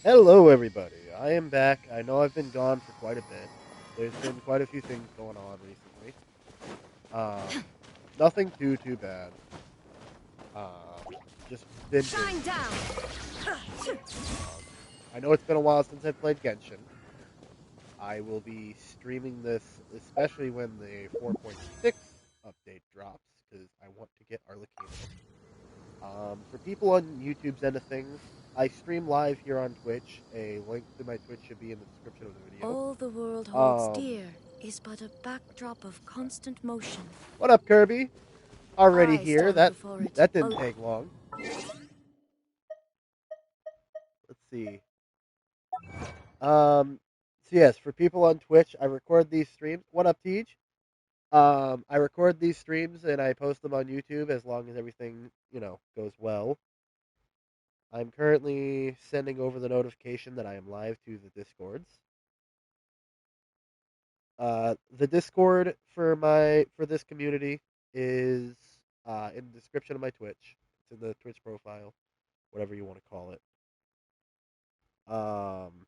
Hello, everybody. I am back. I know I've been gone for quite a bit. There's been quite a few things going on recently. Nothing too bad. Just been busy. Shine down. Um, I know it's been a while since I played Genshin. I will be streaming this, especially when the 4.6 update drops, because I want to get Arlecchino. For people on YouTube's end of things, I stream live here on Twitch. A link to my Twitch should be in the description of the video. All the world holds Um, dear is but a backdrop of constant motion. what up, Kirby? Already I here. stand That before it. that didn't take long. Let's see. So yes, for people on Twitch, I record these streams. What up, Teej? I record these streams and I post them on YouTube as long as everything, goes well. I'm currently sending over the notification that I am live to the Discords. The Discord for this community is in the description of my Twitch. It's in the Twitch profile, whatever you want to call it. Um,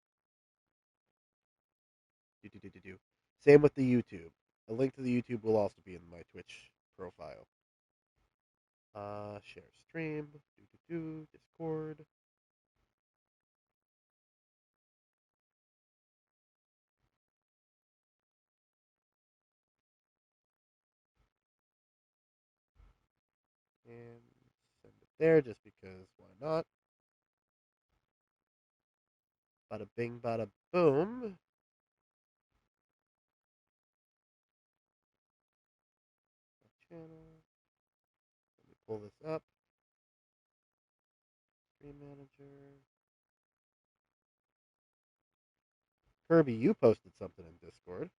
do. Same with the YouTube. A link to the YouTube will also be in my Twitch profile. Share stream. Discord. And send it there just because why not? Bada bing, bada boom. Channel. Let me pull this up. Stream manager. Kirby, you posted something in Discord.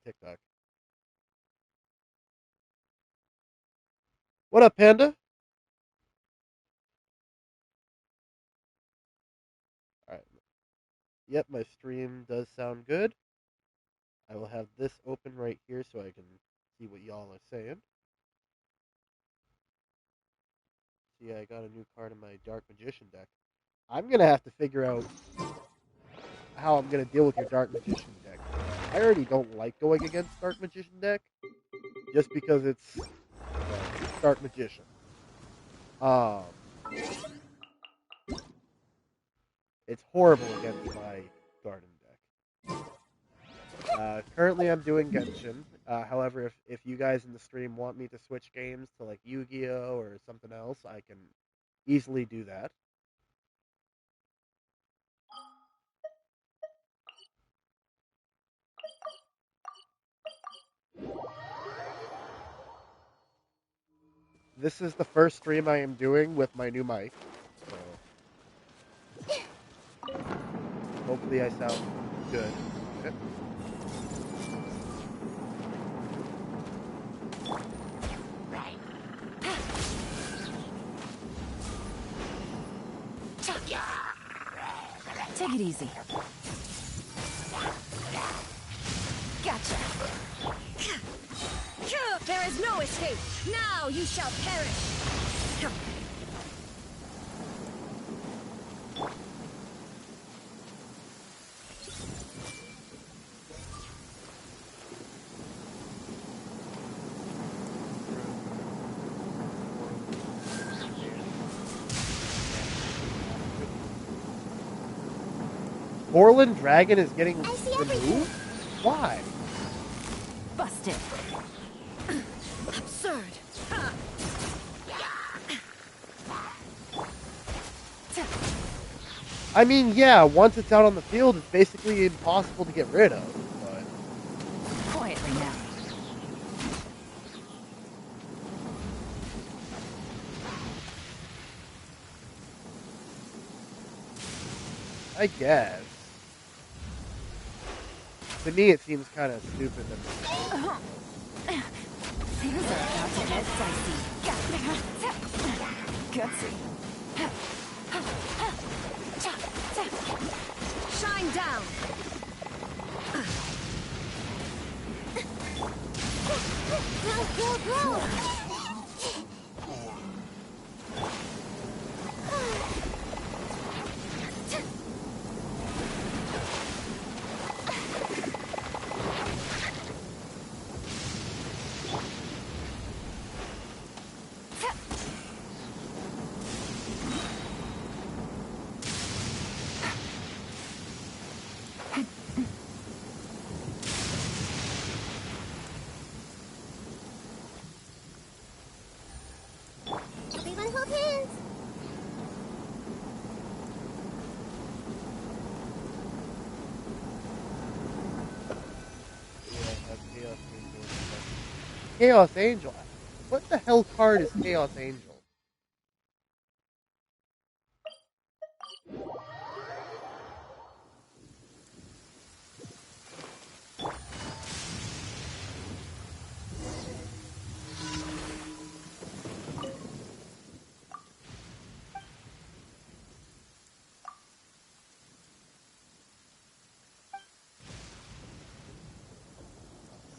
TikTok. What up, Panda? Alright. Yep, my stream does sound good. I will have this open right here so I can see what y'all are saying. See, I got a new card in my Dark Magician deck. I'm going to have to figure out how I'm going to deal with your Dark Magician deck. I already don't like going against Dark Magician deck just because it's Dark Magician. Um, it's horrible against my Garden deck. Currently, I'm doing Genshin. However, if you guys in the stream want me to switch games to like Yu-Gi-Oh or something else, I can easily do that. This is the first stream I am doing with my new mic, so hopefully I sound good. Okay. Take it easy. Gotcha. There is no escape. Now you shall perish. Borland Dragon is getting I see removed? everything. Why? Busted. Absurd. I mean, yeah, once it's out on the field, it's basically impossible to get rid of, but... Quietly now. I guess. To me, it seems kind of stupid that... Things are about to get dicey. Gutsy. Shine down. Chaos Angel. What the hell card is Chaos Angel?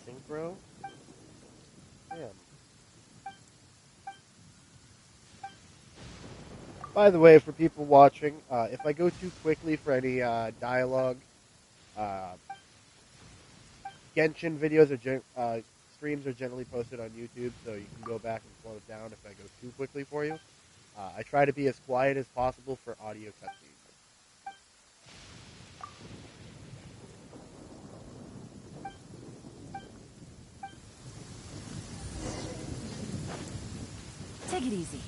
Synchro? Damn. By the way, for people watching, if I go too quickly for any dialogue, uh, Genshin videos streams are generally posted on YouTube, so you can go back and slow it down if I go too quickly for you. I try to be as quiet as possible for audio cutscenes. Take it easy.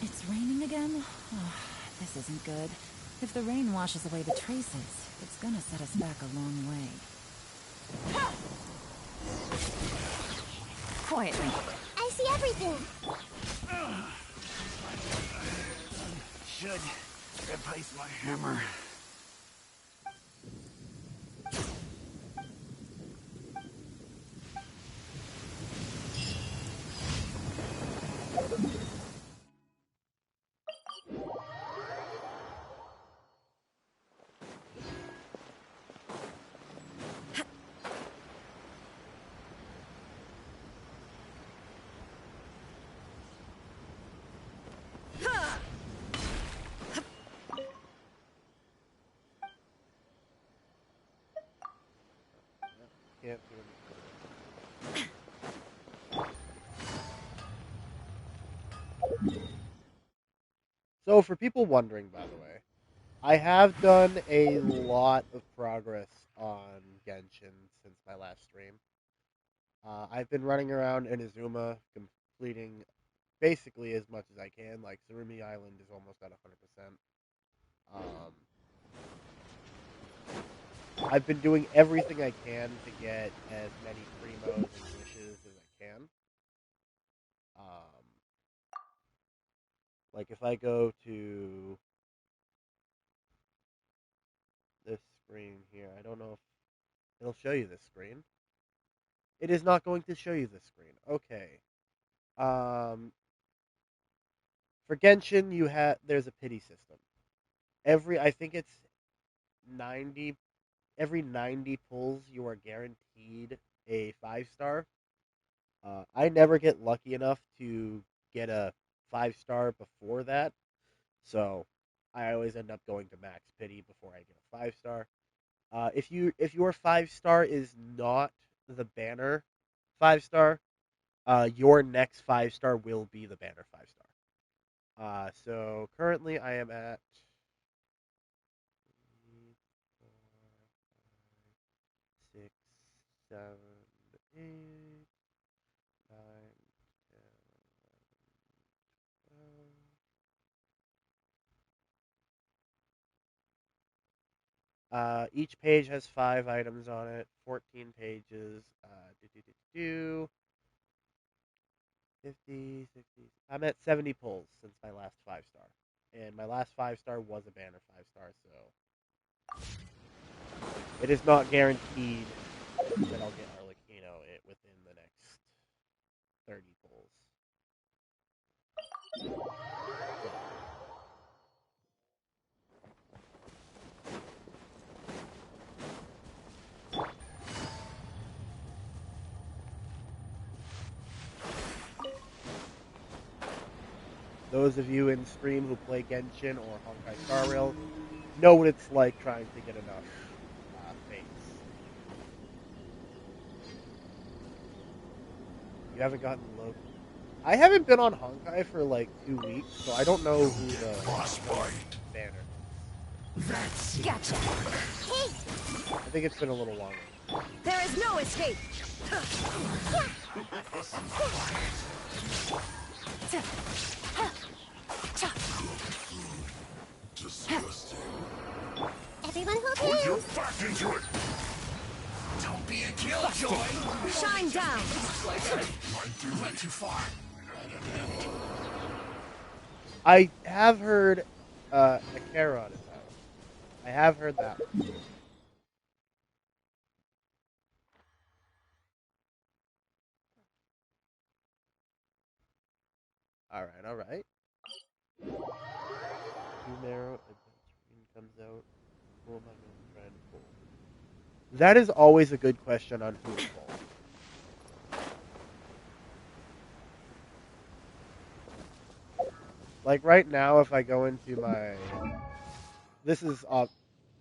It's raining again? Oh, this isn't good. If the rain washes away the traces, it's gonna set us back a long way. Quietly. I see everything. Should replace my hammer. Can't do anything. So, for people wondering, by the way, I have done a lot of progress on Genshin since my last stream. I've been running around Inazuma, completing basically as much as I can. Like, Surumi Island is almost at 100%. I've been doing everything I can to get as many primos and wishes as I can. Like, if I go to this screen here, I don't know if it'll show you this screen. It is not going to show you this screen. Okay. For Genshin, there's a pity system. I think it's 90 every 90 pulls you are guaranteed a 5-star. I never get lucky enough to get a 5-star before that, so I always end up going to max pity before I get a 5-star. If your 5-star is not the banner 5-star, your next 5-star will be the banner 5-star. So currently I am at 6, 7, 8, 9, 10, 11, 12. Each page has 5 items on it, 14 pages. 50, 60. I'm at 70 pulls since my last 5-star. And my last 5-star was a banner 5-star, so it is not guaranteed that I'll get it within the next 30 pulls. Those of you in stream who play Genshin or Honkai Star Rail know what it's like trying to get enough fates. You haven't gotten Loki. I haven't been on Honkai for like 2 weeks, so I don't know who the banner is. Gotcha. I think it's been a little longer. There is no escape. Everyone hold Put your hands. back into it. Don't be a killjoy. Shine down. You went too far. I have heard Acheron is out. I have heard that one. Alright, alright. Numero comes out. Who am I going to try and pull? That is always a good question on who to pull. Like right now, if I go into my... This is...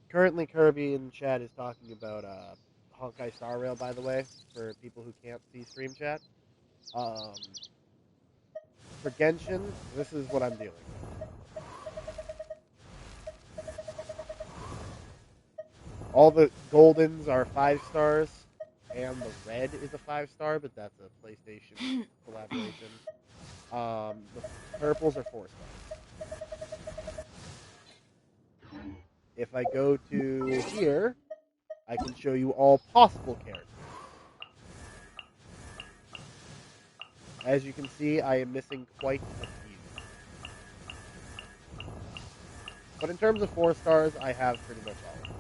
currently Kirby in chat is talking about Honkai Star Rail, by the way, for people who can't see stream chat. For Genshin, this is what I'm dealing with. All the Goldens are 5 stars, and the red is a 5-star, but that's a PlayStation collaboration. The purples are 4 stars. If I go to here, I can show you all possible characters. As you can see, I am missing quite a few. But in terms of 4 stars, I have pretty much all of them.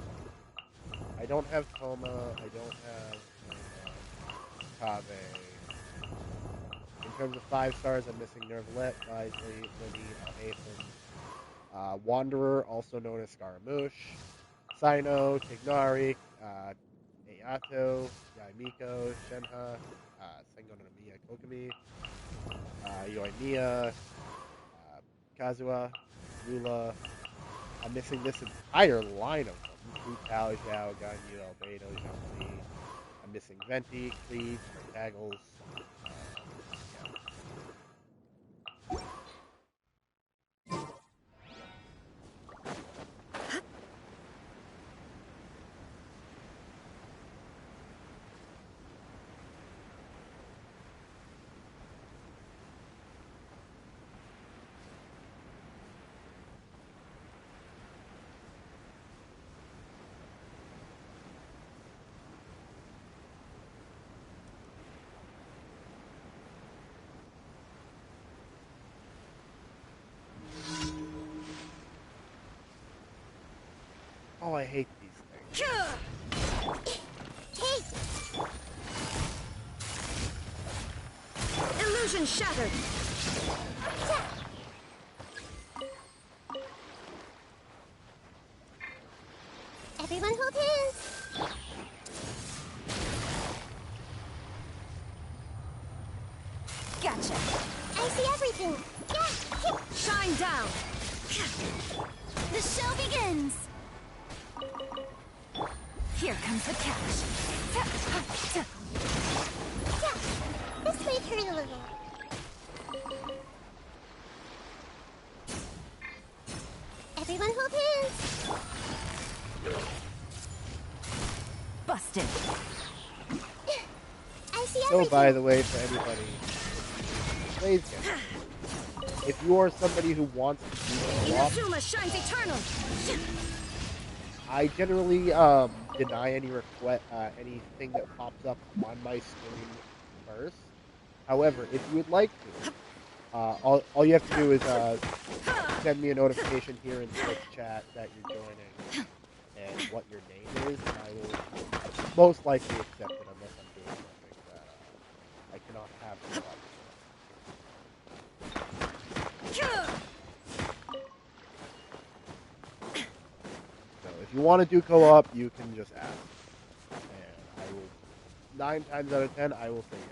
I don't have Toma, I don't have Kave. In terms of 5 stars, I'm missing Nervalet, Wisely, Lily, Aethan, Wanderer, also known as Scaramouche, Sino, Tignari, Ayato, Yaimiko, Shenha, Sengon no Miya Kokumi, Yoimiya, Kazuha, Rula. I'm missing this entire line of them. Fu Tao, Zhao, Ganyu, Albedo, Zhao Li. I'm missing Venti, Cleave, Taggles. Oh, I hate these things. Illusion shattered. Everyone hold hands. Gotcha. I see everything. Shine down. The show begins. Here comes the catch. This might hurt a little. Everyone hold hands. Busted. I see So, everything. by the way, for anybody who plays Genshin, if you are somebody who wants to do co-op, Inazuma shines eternal. I generally deny any request, anything that pops up on my screen first. However, if you would like to, all you have to do is send me a notification here in Twitch chat that you're joining and what your name is, and I will most likely accept it unless I'm doing something that I cannot have co-op. So if you want to do co-op, you can just ask, and I will. 9 times out of 10, I will say yes.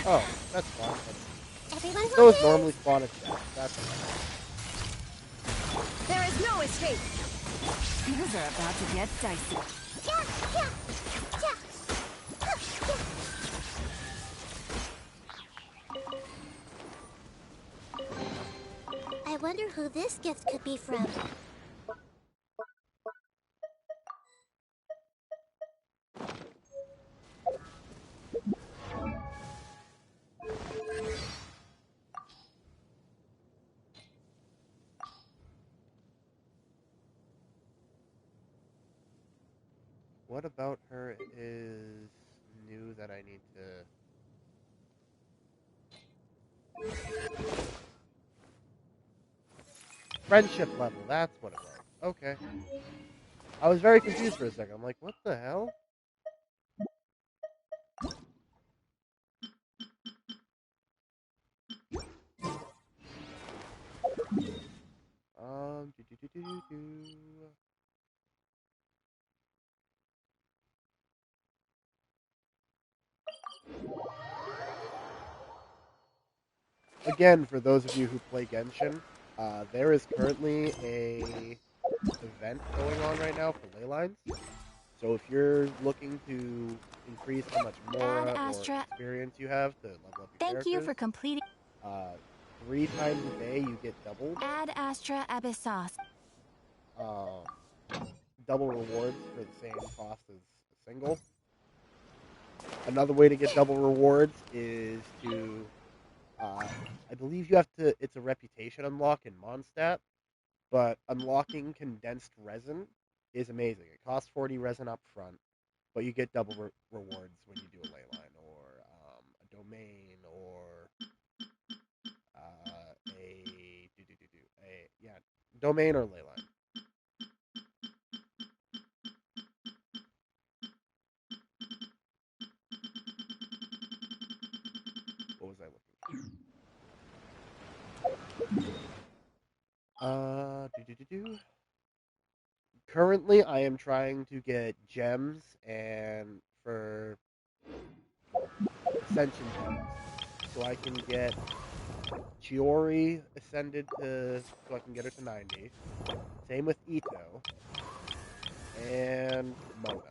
Oh, that's fine. Everyone hold Those hands. normally spawn at death. That's fine. There is no escape. Things are about to get dicey. Yeah, yeah, yeah. I wonder who this gift could be from. What about her is new that I need to... Friendship level, that's what it was. Okay. I was very confused for a second. I'm like, what the hell? Do. Again, for those of you who play Genshin, there is currently a event going on right now for ley lines. So if you're looking to increase how much Mora or Astra. experience you have to level up your Thank you characters, for completing. 3 times a day you get doubled. Ad Astra Abyssos. Double rewards for the same cost as a single. Another way to get double rewards is to, I believe you have to, it's a reputation unlock in Mondstadt, but unlocking condensed resin is amazing. It costs 40 resin up front, but you get double rewards when you do a ley line or a domain or domain or ley line. What was I looking for? Currently, I am trying to get gems and for ascension gems, so I can get Chiori ascended to, so I can get her to 90. Same with Ito and Mona.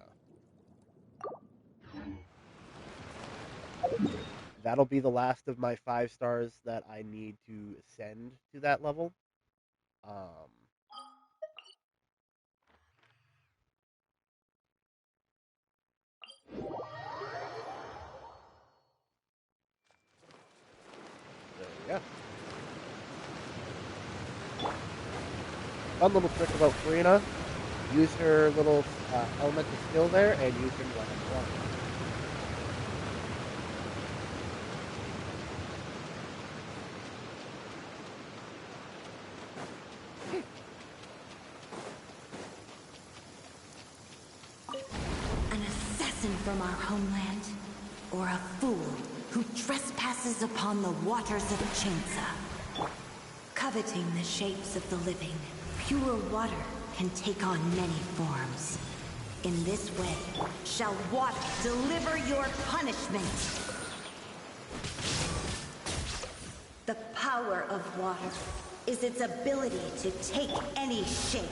That'll be the last of my 5 stars that I need to ascend to that level. Yeah. Fun little trick about Furina. Use her little elemental skill there and use him like a block. An assassin from our homeland, or a fool who trespasses upon the waters of Chainsa. Coveting the shapes of the living, pure water can take on many forms. In this way, shall water deliver your punishment. The power of water is its ability to take any shape.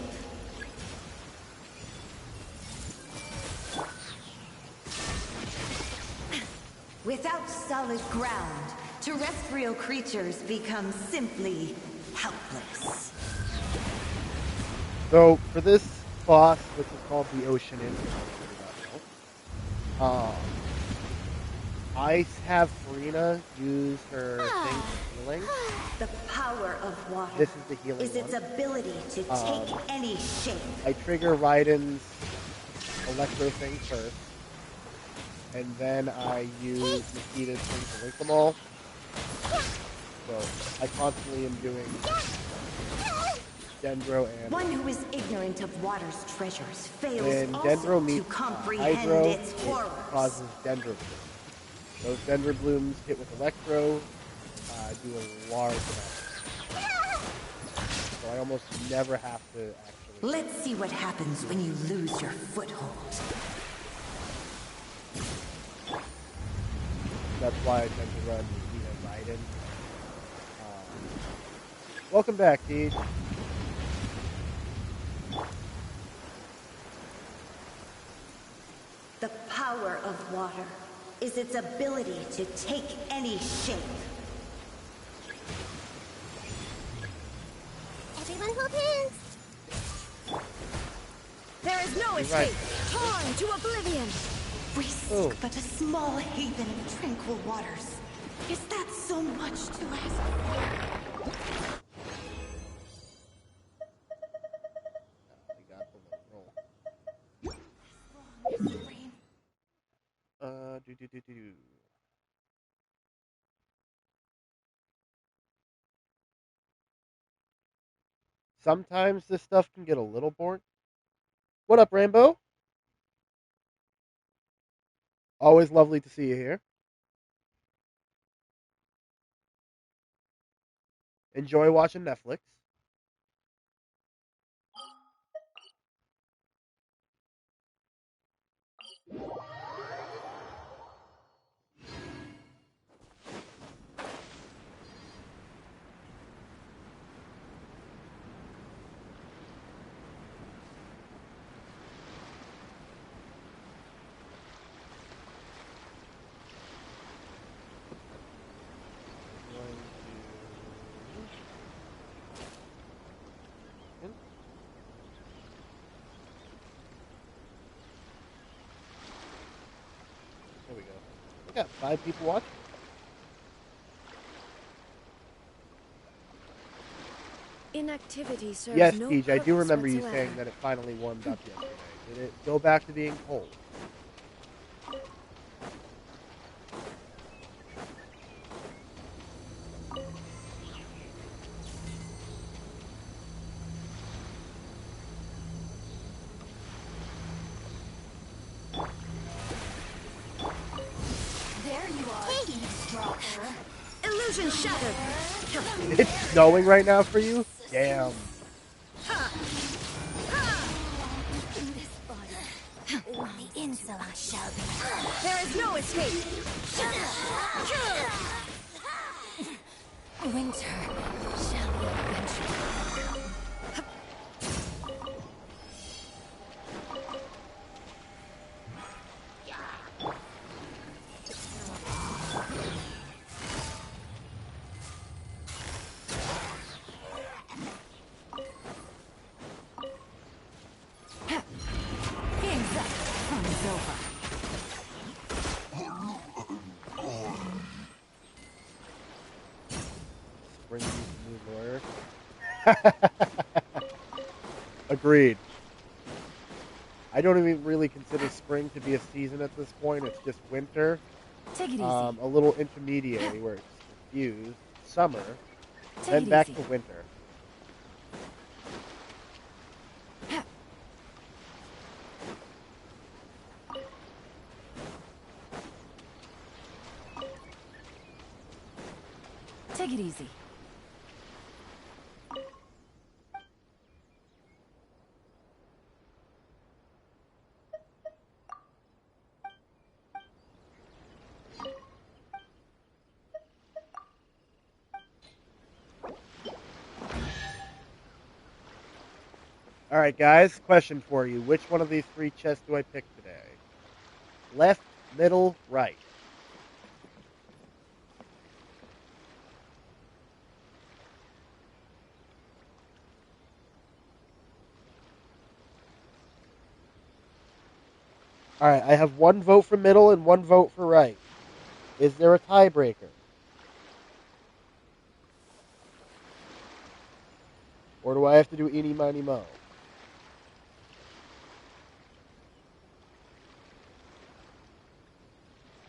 Without solid ground, terrestrial creatures become simply helpless. So for this boss, which is called the Ocean I have Furina use her thing for healing. The power of water This is the healing is its one. ability to take any shape. I trigger Raiden's Electro thing first, and then I use Nikita's thing to link them all. So I constantly am doing Dendro and... One who is ignorant of water's treasures fails when also Dendro to meets comprehend Hydro, its it horrors. causes Dendro Blooms. Those Dendro Blooms hit with Electro do a large amount. So I almost never have to actually... Let's see what happens when you lose your foothold. That's why I tend to run Raiden. Welcome back, Deej. The power of water is its ability to take any shape. Everyone hold hands. There is no escape. Torn to oblivion. Risk but a small haven of tranquil waters. Is that so much to ask for? We got the low roll. Do. Sometimes this stuff can get a little boring. What up, Rainbow? Always lovely to see you here. Enjoy watching Netflix. There we go. We got 5 people watching. Inactivity serves Yes, no Deej, I do purpose remember you whatsoever. saying that it finally warmed up yesterday. Did it go back to being cold? There you are, eavesdropper. Illusion shattered. It's snowing right now for you? Damn. The insolent shall be. There is no escape. Winter shall be adventure. Game's up. Fun is over. Spring new lawyer. Agreed. I don't even really consider spring to be a season at this point. It's just winter. Take it easy. A little intermediary where it's confused. Summer. Take Then it back easy. to winter. Take it easy. Alright, guys. Question for you. Which one of these 3 chests do I pick today? Left, middle, right. Alright, I have 1 vote for middle and 1 vote for right. Is there a tiebreaker? Or do I have to do eeny, miny, mo?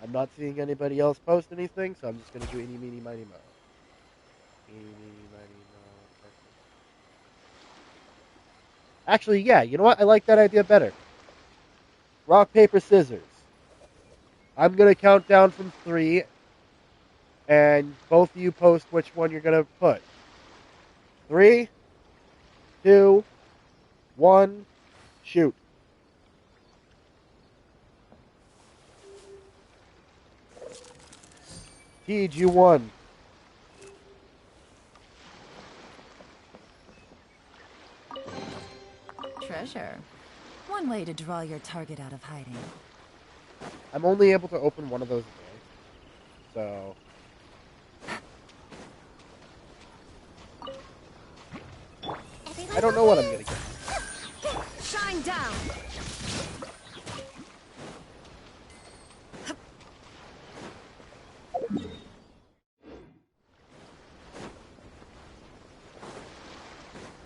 I'm not seeing anybody else post anything, so I'm just going to do eeny, meeny, miny, mo. Eeny, meeny, miny, mo. Actually, yeah, you know what? I like that idea better. Rock, paper, scissors. I'm going to count down from 3, and both of you post which one you're going to put. 3, 2, 1, shoot. Teej, you won. Treasure. One way to draw your target out of hiding. I'm only able to open one of those a day. So... I don't know what I'm gonna get. Shine down!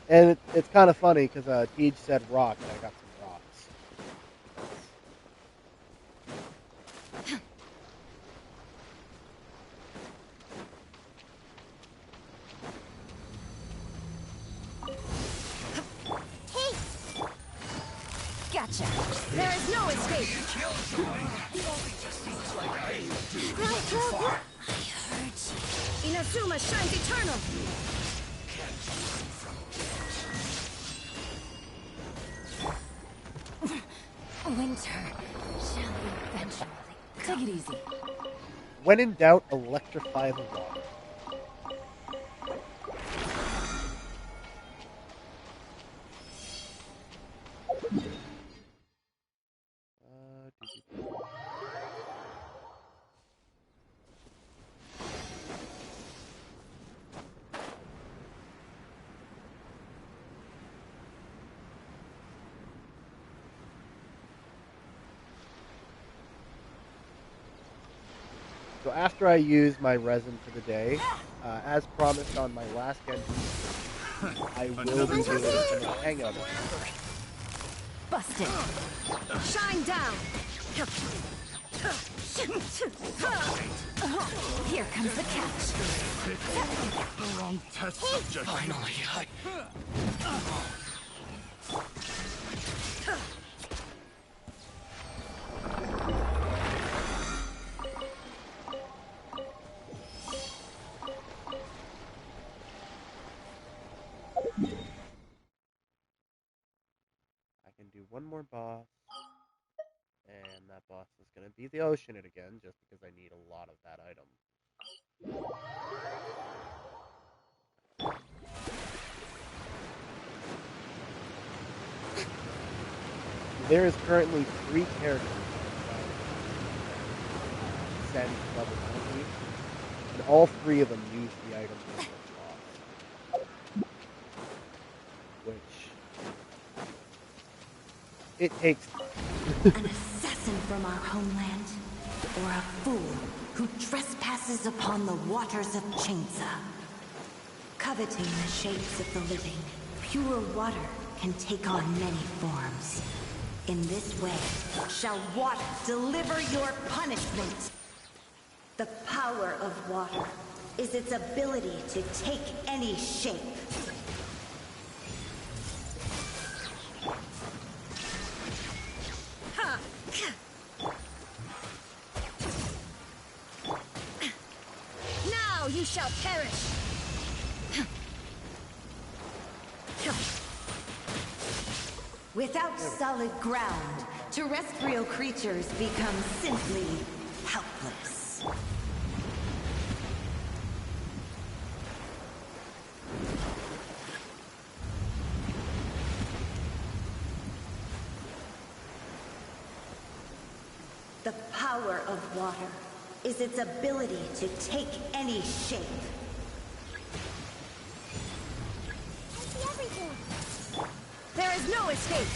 And it's kind of funny because Teej said rock and I got some rocks. Gotcha! There is no escape! I heard you. Inazuma shines eternal! Winter shall eventually Take it easy. When in doubt, electrify the water. So after I use my resin for the day, as promised on my last Genshin, I will be doing a hangout. Busted. shine down! Here comes the catch. The wrong test subject. Finally, I can do one more boss, and that boss is going to be the Oceanid again, just because I need a lot of that item. There is currently 3 characters send level 90, and all 3 of them use the item in the boss. Which... it takes time. An assassin from our homeland, or a fool who trespasses upon the waters of Chainsa. Coveting the shapes of the living, pure water can take on many forms. In this way, shall water deliver your punishment. The power of water is its ability to take any shape. Now you shall perish! Without solid ground, terrestrial creatures become simply helpless. The power of water is its ability to take any shape. I see everything. There is no escape!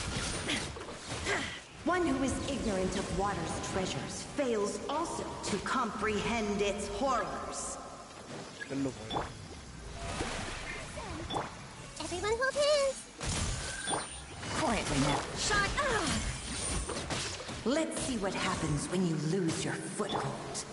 One who is ignorant of water's treasures fails also to comprehend its horrors. Couldn't avoid it. Everyone hold hands. Quietly now. Shine! Let's see what happens when you lose your foothold.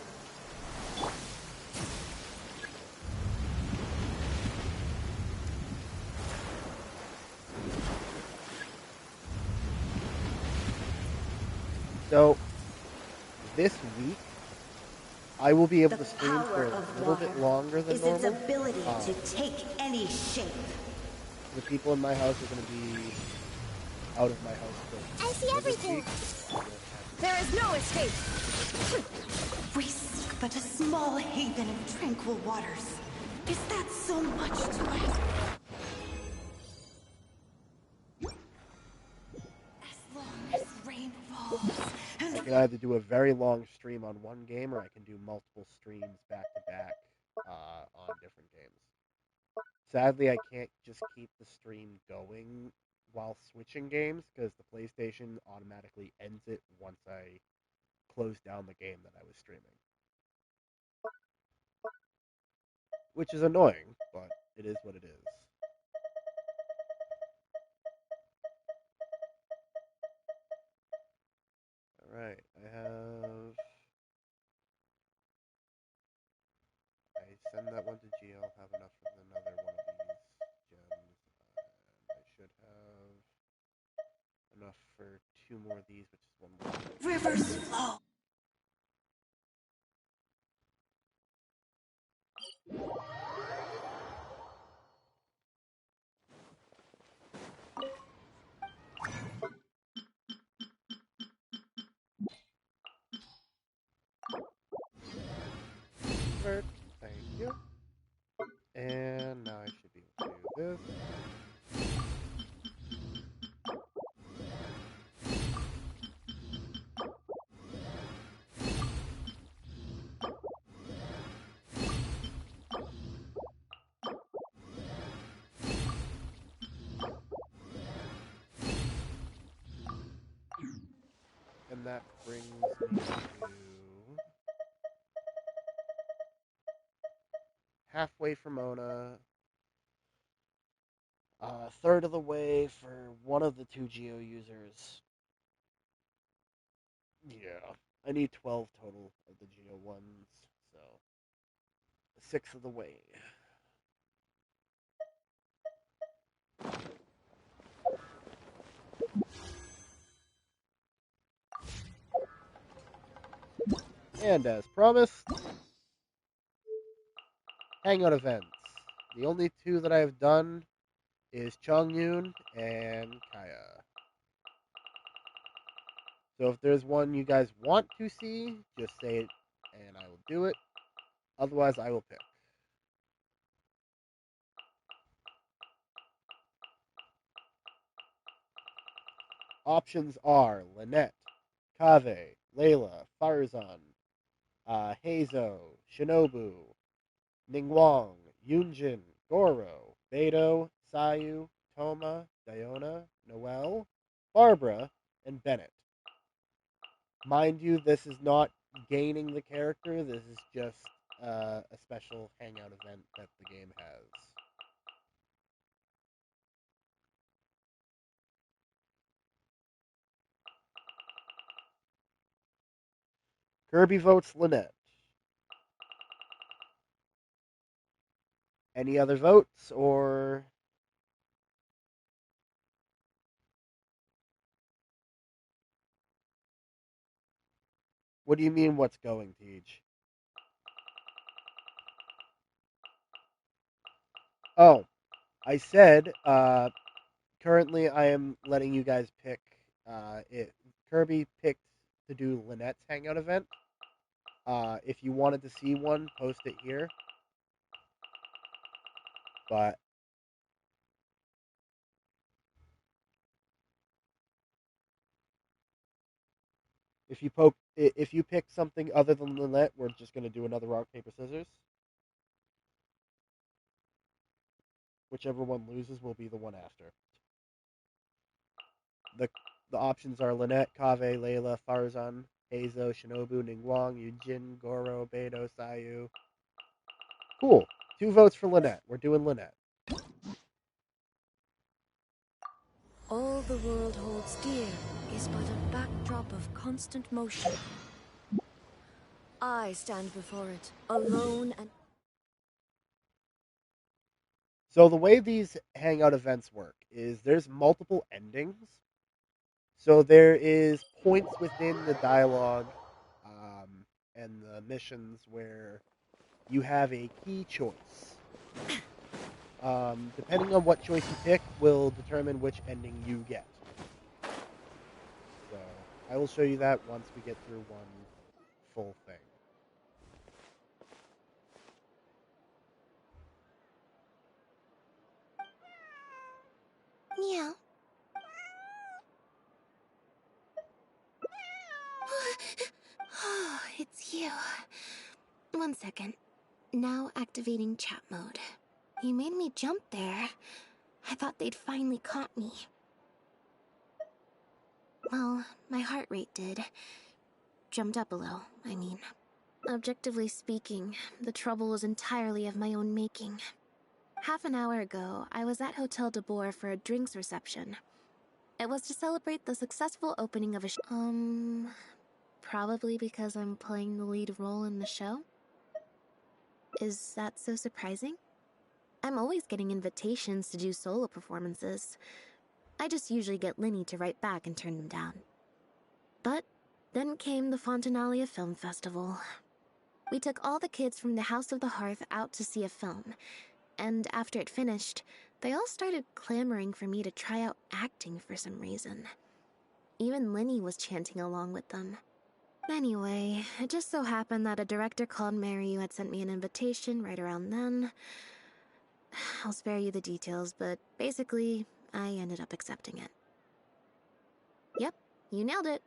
So, this week, I will be able The to stream power for a of little water bit longer than is its normal. ability to take any shape. The people in my house are going to be out of my house for I see this everything. week. There is no escape! Risk but a small haven of tranquil waters. Is that so much to ask? As long as rain falls I and can either do a very long stream on one game, or I can do multiple streams back to back on different games. Sadly, I can't just keep the stream going while switching games because the PlayStation automatically ends it once I close down the game that I was streaming. Which is annoying, but it is what it is. Alright, I send that one to G. I'll have enough for another one of these gems. And I should have enough for 2 more of these, which is 1 more. rivers flow. Thank you. And now I should be able to do this. And that brings me to halfway for Mona. A third of the way for one of the 2 Geo users. Yeah. I need 12 total of the Geo ones, so 6 of the way. And as promised, hangout events. The only 2 that I've done is Chongyun and Kaya. So if there's one you guys want to see, just say it and I will do it. Otherwise, I will pick. Options are Lynette, Kave, Layla, Farzan, Heizo, Shinobu, Ningguang, Yunjin, Goro, Beto, Sayu, Toma, Diona, Noelle, Barbara, and Bennett. Mind you, this is not gaining the character. This is just a special hangout event that the game has. Kirby votes Lynette. Any other votes, or what do you mean what's going, Teach? Oh, I said currently I am letting you guys pick it. Kirby picked to do Lynette's hangout event. If you wanted to see one, post it here. But if you pick something other than Lynette, we're just gonna do another rock paper scissors. Whichever one loses will be the one after. The options are Lynette, Kave, Layla, Farzan, Heizo, Shinobu, Ningguang, Yujin, Goro, Beto, Sayu. Cool. 2 votes for Lynette. We're doing Lynette. All the world holds dear is but a backdrop of constant motion. I stand before it, alone and... So the way these hangout events work is there's multiple endings. So there is points within the dialogue and the missions where you have a key choice. Depending on what choice you pick will determine which ending you get. So I will show you that once we get through one full thing. Phew. 1 second. Now activating chat mode. You made me jump there. I thought they'd finally caught me. Well, my heart rate did. Jumped up a little, I mean. Objectively speaking, the trouble was entirely of my own making. Half an hour ago, I was at Hotel de Boer for a drinks reception. It was to celebrate the successful opening of a probably because I'm playing the lead role in the show? Is that so surprising? I'm always getting invitations to do solo performances. I just usually get Linny to write back and turn them down. But then came the Fontanalia Film Festival. We took all the kids from the House of the Hearth out to see a film, and after it finished, they all started clamoring for me to try out acting for some reason. Even Linny was chanting along with them. Anyway, it just so happened that a director called Mary who had sent me an invitation right around then. I'll spare you the details, but basically, I ended up accepting it. Yep, you nailed it.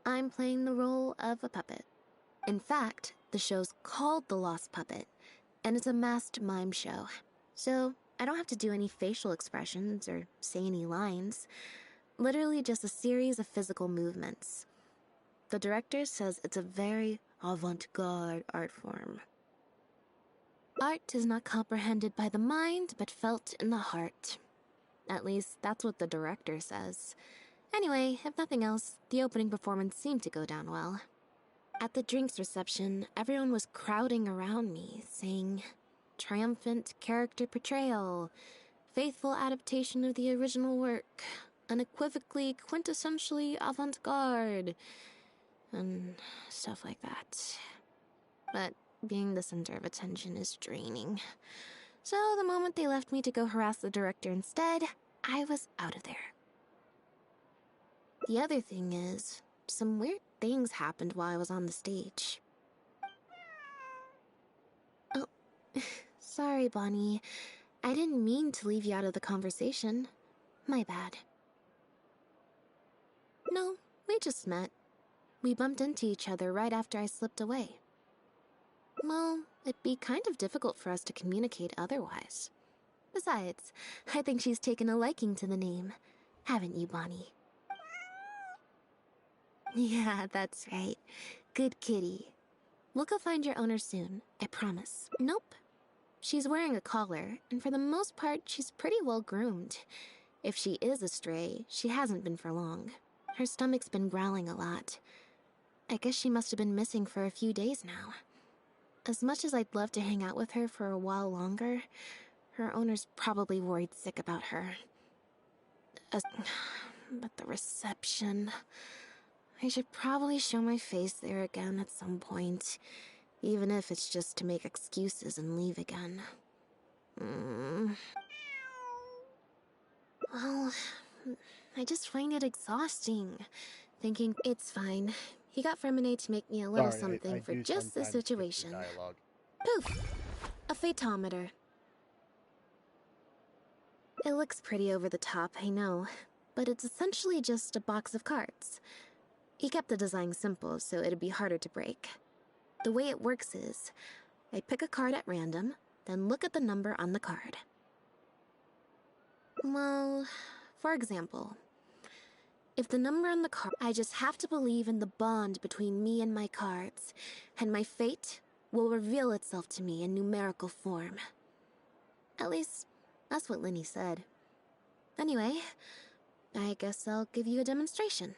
I'm playing the role of a puppet. In fact, the show's called The Lost Puppet, and it's a masked mime show. So, I don't have to do any facial expressions or say any lines. Literally just a series of physical movements. The director says it's a very avant-garde art form. Art is not comprehended by the mind, but felt in the heart. At least, that's what the director says. Anyway, if nothing else, the opening performance seemed to go down well. At the drinks reception, everyone was crowding around me, saying, "Triumphant character portrayal, faithful adaptation of the original work, unequivocally, quintessentially avant-garde," and stuff like that. But being the center of attention is draining. So the moment they left me to go harass the director instead, I was out of there. The other thing is, some weird things happened while I was on the stage. Oh, sorry, Bonnie. I didn't mean to leave you out of the conversation. My bad. No, we just met. We bumped into each other right after I slipped away. Well, it'd be kind of difficult for us to communicate otherwise. Besides, I think she's taken a liking to the name. Haven't you, Bonnie? Yeah, that's right. Good kitty. We'll go find your owner soon, I promise. Nope. She's wearing a collar, and for the most part, she's pretty well groomed. If she is a stray, she hasn't been for long. Her stomach's been growling a lot. I guess she must have been missing for a few days now. As much as I'd love to hang out with her for a while longer, her owner's probably worried sick about her. But the reception... I should probably show my face there again at some point, even if it's just to make excuses and leave again. Well, I just find it exhausting, thinking it's fine. He got Fremine to make me a little Sorry, something I for do just this sometimes skip through situation. dialogue. Poof! A photometer. It looks pretty over the top, I know, but it's essentially just a box of cards. He kept the design simple, so it'd be harder to break. The way it works is, I pick a card at random, then look at the number on the card. Well, for example, if the number on the card, I just have to believe in the bond between me and my cards, and my fate will reveal itself to me in numerical form. At least, that's what Linny said. Anyway, I guess I'll give you a demonstration.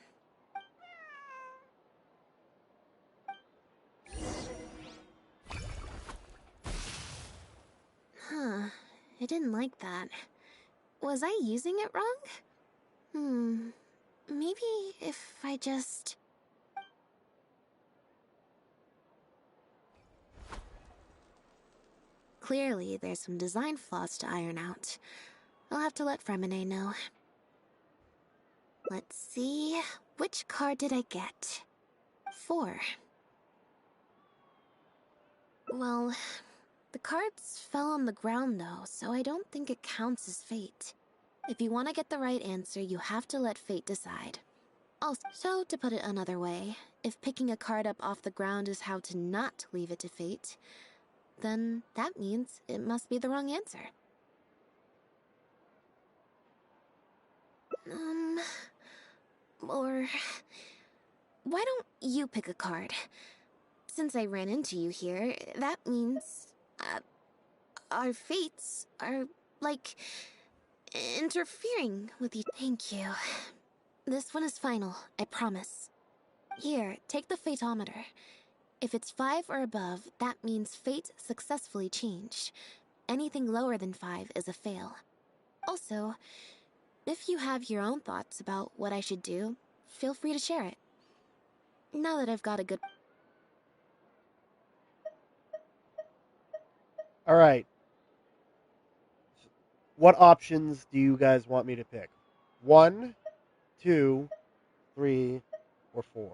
Huh, I didn't like that. Was I using it wrong? Maybe if I just... Clearly, there's some design flaws to iron out. I'll have to let Fremine know. Let's see, which card did I get? 4. Well, the cards fell on the ground though, so I don't think it counts as fate. If you want to get the right answer, you have to let fate decide. Also, so to put it another way, if picking a card up off the ground is how to not leave it to fate, then that means it must be the wrong answer. Or why don't you pick a card? Since I ran into you here, that means our fates are, like, interfering with you. Thank you. This one is final, I promise. Here, take the fatometer. If it's 5 or above, that means fate successfully changed. Anything lower than 5 is a fail. Also, if you have your own thoughts about what I should do, feel free to share it. Now that I've got a good... Alright. What options do you guys want me to pick? 1, 2, 3, or 4?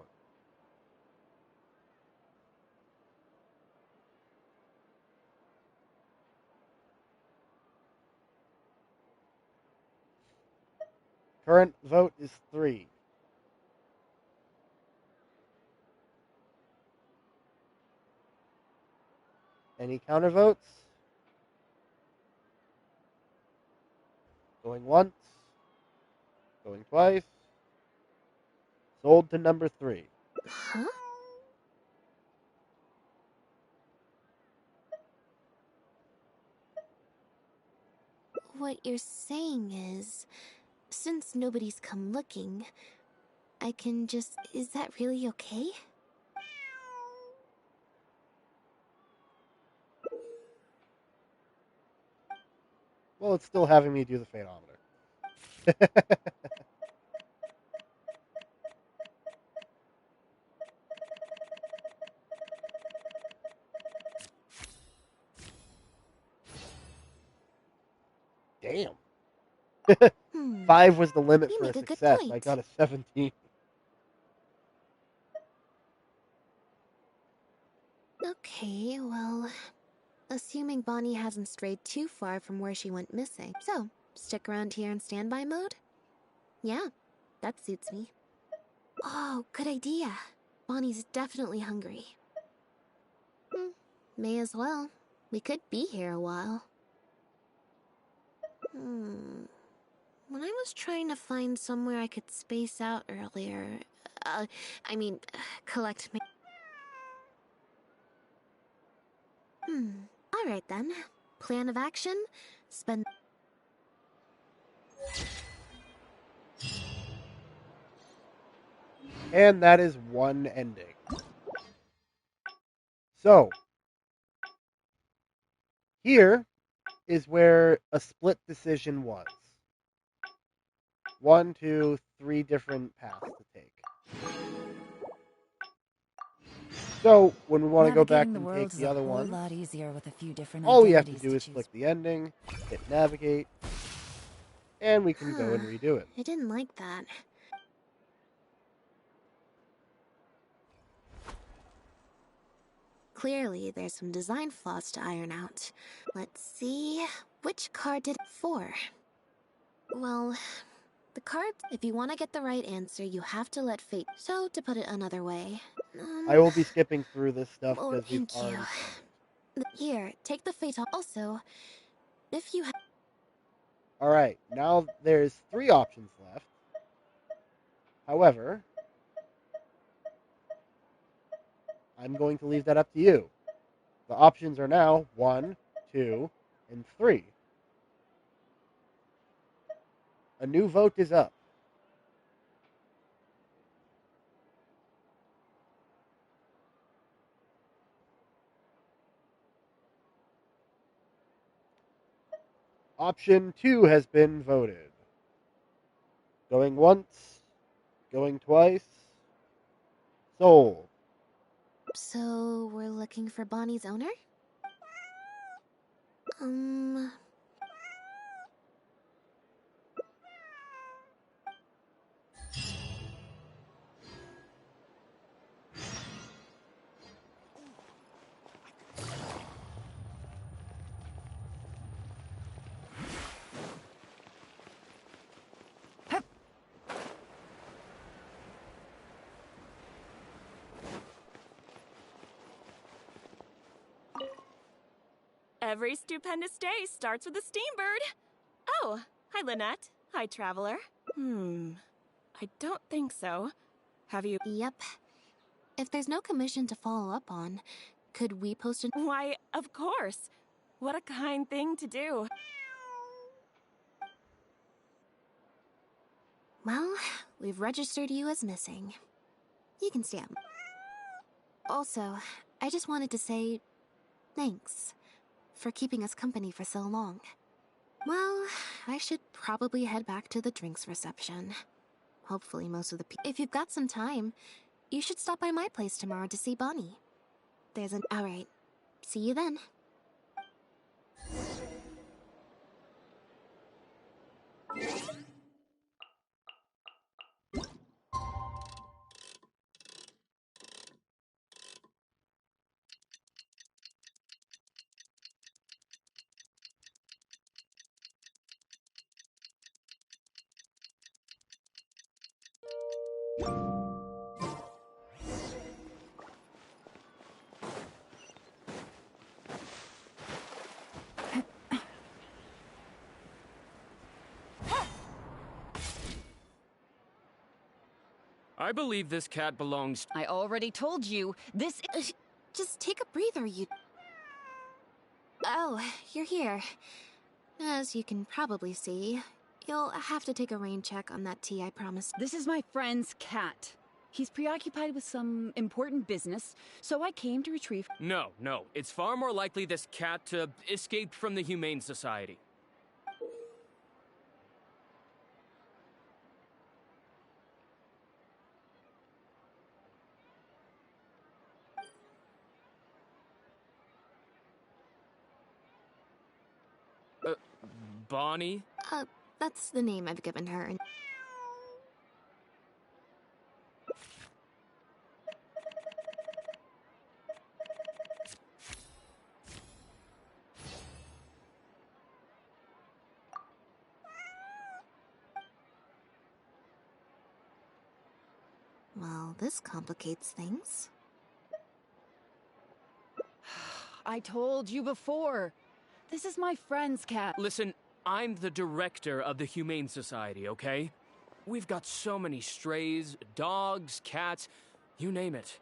Current vote is 3. Any counter votes? Going once. Going twice. Sold to number 3. Huh? What you're saying is, since nobody's come looking, I can just... Is that really okay? Well, it's still having me do the fatometer. Damn. 5 was the limit You for a make a good success. I point. got a 17. Okay, well... Assuming Bonnie hasn't strayed too far from where she went missing. So, stick around here in standby mode? Yeah, that suits me. Oh, good idea. Bonnie's definitely hungry. May as well. We could be here a while. When I was trying to find somewhere I could space out earlier... collect... Alright then. Plan of action? Spend... And that is one ending. So, here is where a split decision was. 1, 2, 3 different paths to take. So, when we want to go back Navigating the and world take is the a other whole one, lot easier with a few different all we have to identities do is choose. click the ending, hit navigate, and we can go and redo it. I didn't like that. Clearly, there's some design flaws to iron out. Let's see... Which card did... 4. Well, the card... If you want to get the right answer, you have to let fate... So, to put it another way... I will be skipping through this stuff Oh, because we've thank you. already seen it. Here, take the fate... Also, if you have... Alright, now there's 3 options left. However, I'm going to leave that up to you. The options are now 1, 2, and 3. A new vote is up. Option 2 has been voted. Going once, going twice, sold. So, we're looking for Bonnie's owner? Every stupendous day starts with a steambird. Oh, hi Lynette. Hi, Traveler. I don't think so. Have you... Yep. If there's no commission to follow up on, could we post an... Why, of course. What a kind thing to do. Well, we've registered you as missing. You can stay up. Also, I just wanted to say thanks for keeping us company for so long. Well, I should probably head back to the drinks reception. Hopefully most of the people... If you've got some time, you should stop by my place tomorrow to see Bonnie. There's an... Alright. See you then. I believe this cat belongs... I already told you, this is... Just take a breather, you... Oh, you're here. As you can probably see, you'll have to take a rain check on that tea I promised. This is my friend's cat. He's preoccupied with some important business, so I came to retrieve... No, it's far more likely this cat escaped from the Humane Society. Bonnie? That's the name I've given her. Well, this complicates things. I told you before. This is my friend's cat. Listen, I'm the director of the Humane Society, okay? We've got so many strays, dogs, cats, you name it.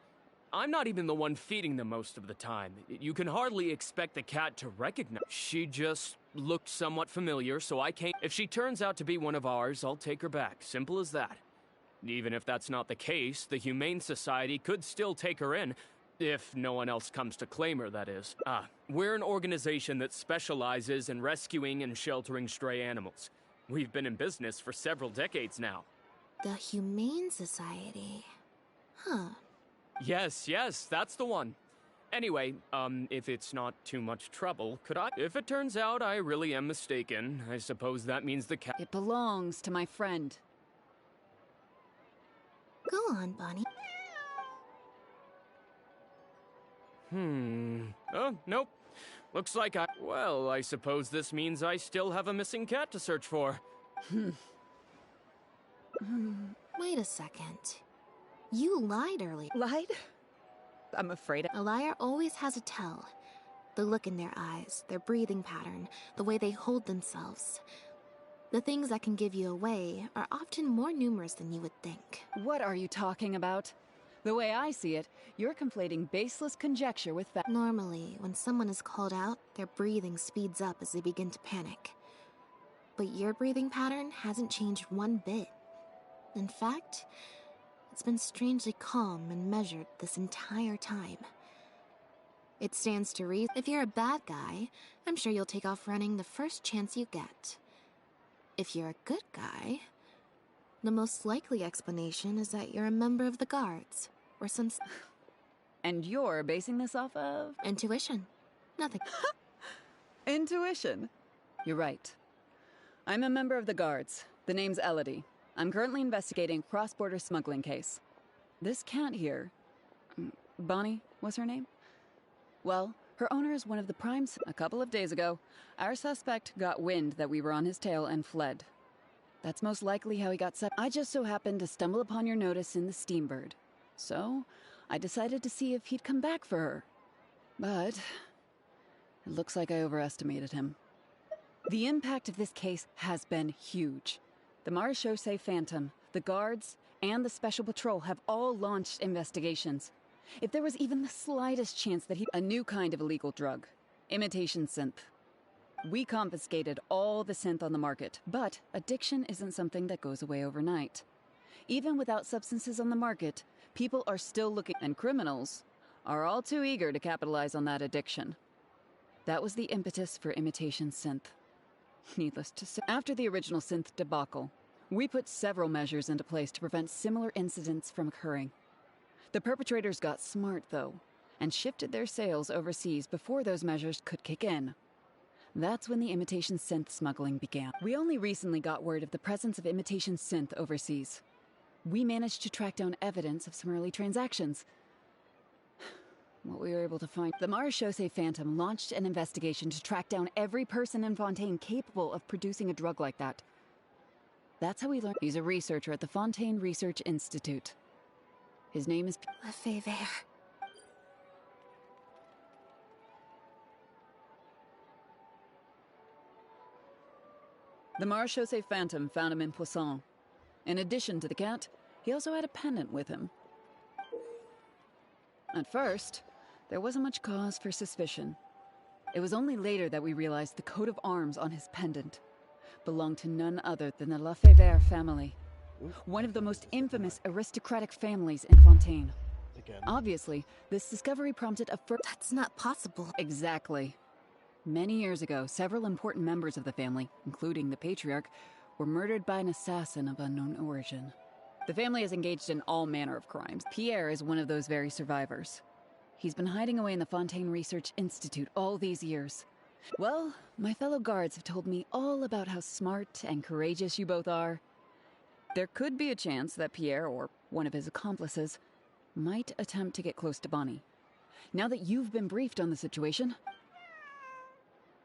I'm not even the one feeding them most of the time. You can hardly expect the cat to recognize. She just looked somewhat familiar, so I came. If she turns out to be one of ours, I'll take her back. Simple as that. Even if that's not the case, the Humane Society could still take her in. If no one else comes to claim her, that is. We're an organization that specializes in rescuing and sheltering stray animals. We've been in business for several decades now. The Humane Society. Huh. Yes, that's the one. Anyway, if it's not too much trouble, could I... If it turns out I really am mistaken, I suppose that means the cat... It belongs to my friend. Go on, Bonnie. Oh, nope. Looks like Well, I suppose this means I still have a missing cat to search for. Wait a second. You lied earlier. Lied? I'm afraid A liar always has a tell. The look in their eyes, their breathing pattern, the way they hold themselves. The things that can give you away are often more numerous than you would think. What are you talking about? The way I see it, you're conflating baseless conjecture with fact. Normally, when someone is called out, their breathing speeds up as they begin to panic. But your breathing pattern hasn't changed one bit. In fact, it's been strangely calm and measured this entire time. It stands to reason. If you're a bad guy, I'm sure you'll take off running the first chance you get. If you're a good guy, the most likely explanation is that you're a member of the guards, or some... And you're basing this off of? Intuition. Nothing. Intuition. You're right. I'm a member of the guards. The name's Elodie. I'm currently investigating a cross-border smuggling case. This cat here... Bonnie was her name? Well, her owner is one of the primes. A couple of days ago, our suspect got wind that we were on his tail and fled. That's most likely how he got I just so happened to stumble upon your notice in the Steambird. So, I decided to see if he'd come back for her. But It looks like I overestimated him. The impact of this case has been huge. The Marechaussee Phantom, the Guards, and the Special Patrol have all launched investigations. If there was even the slightest chance that a new kind of illegal drug, imitation synth. We confiscated all the synth on the market, but addiction isn't something that goes away overnight. Even without substances on the market, people are still looking, and criminals are all too eager to capitalize on that addiction. That was the impetus for imitation synth. Needless to say, after the original synth debacle, we put several measures into place to prevent similar incidents from occurring. The perpetrators got smart, though, and shifted their sales overseas before those measures could kick in. That's when the imitation synth smuggling began. We only recently got word of the presence of imitation synth overseas. We managed to track down evidence of some early transactions. What we were able to find... The Marechaussee Phantom launched an investigation to track down every person in Fontaine capable of producing a drug like that. That's how we learned. He's a researcher at the Fontaine Research Institute. His name is... Lefebvre. The Marechaussee Phantom found him in Poisson. In addition to the cat, he also had a pendant with him. At first, there wasn't much cause for suspicion. It was only later that we realized the coat of arms on his pendant belonged to none other than the Lefebvre family, one of the most infamous aristocratic families in Fontaine. Again. Obviously, this discovery prompted a That's not possible. Exactly. Many years ago, several important members of the family, including the patriarch, were murdered by an assassin of unknown origin. The family is engaged in all manner of crimes. Pierre is one of those very survivors. He's been hiding away in the Fontaine Research Institute all these years. Well, my fellow guards have told me all about how smart and courageous you both are. There could be a chance that Pierre, or one of his accomplices, might attempt to get close to Bonnie. Now that you've been briefed on the situation,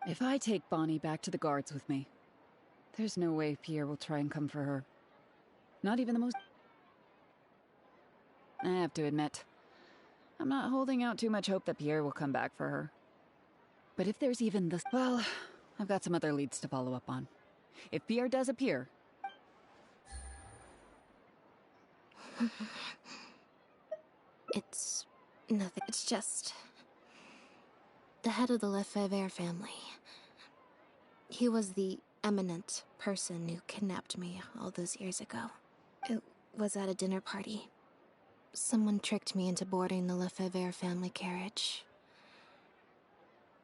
if I take Bonnie back to the guards with me, there's no way Pierre will try and come for her. Not even the most... I have to admit, I'm not holding out too much hope that Pierre will come back for her. But if there's even this... Well, I've got some other leads to follow up on. If Pierre does appear... It's nothing. It's just... the head of the Lefebvre family. He was the eminent person who kidnapped me all those years ago. It was at a dinner party. Someone tricked me into boarding the Lefebvre family carriage.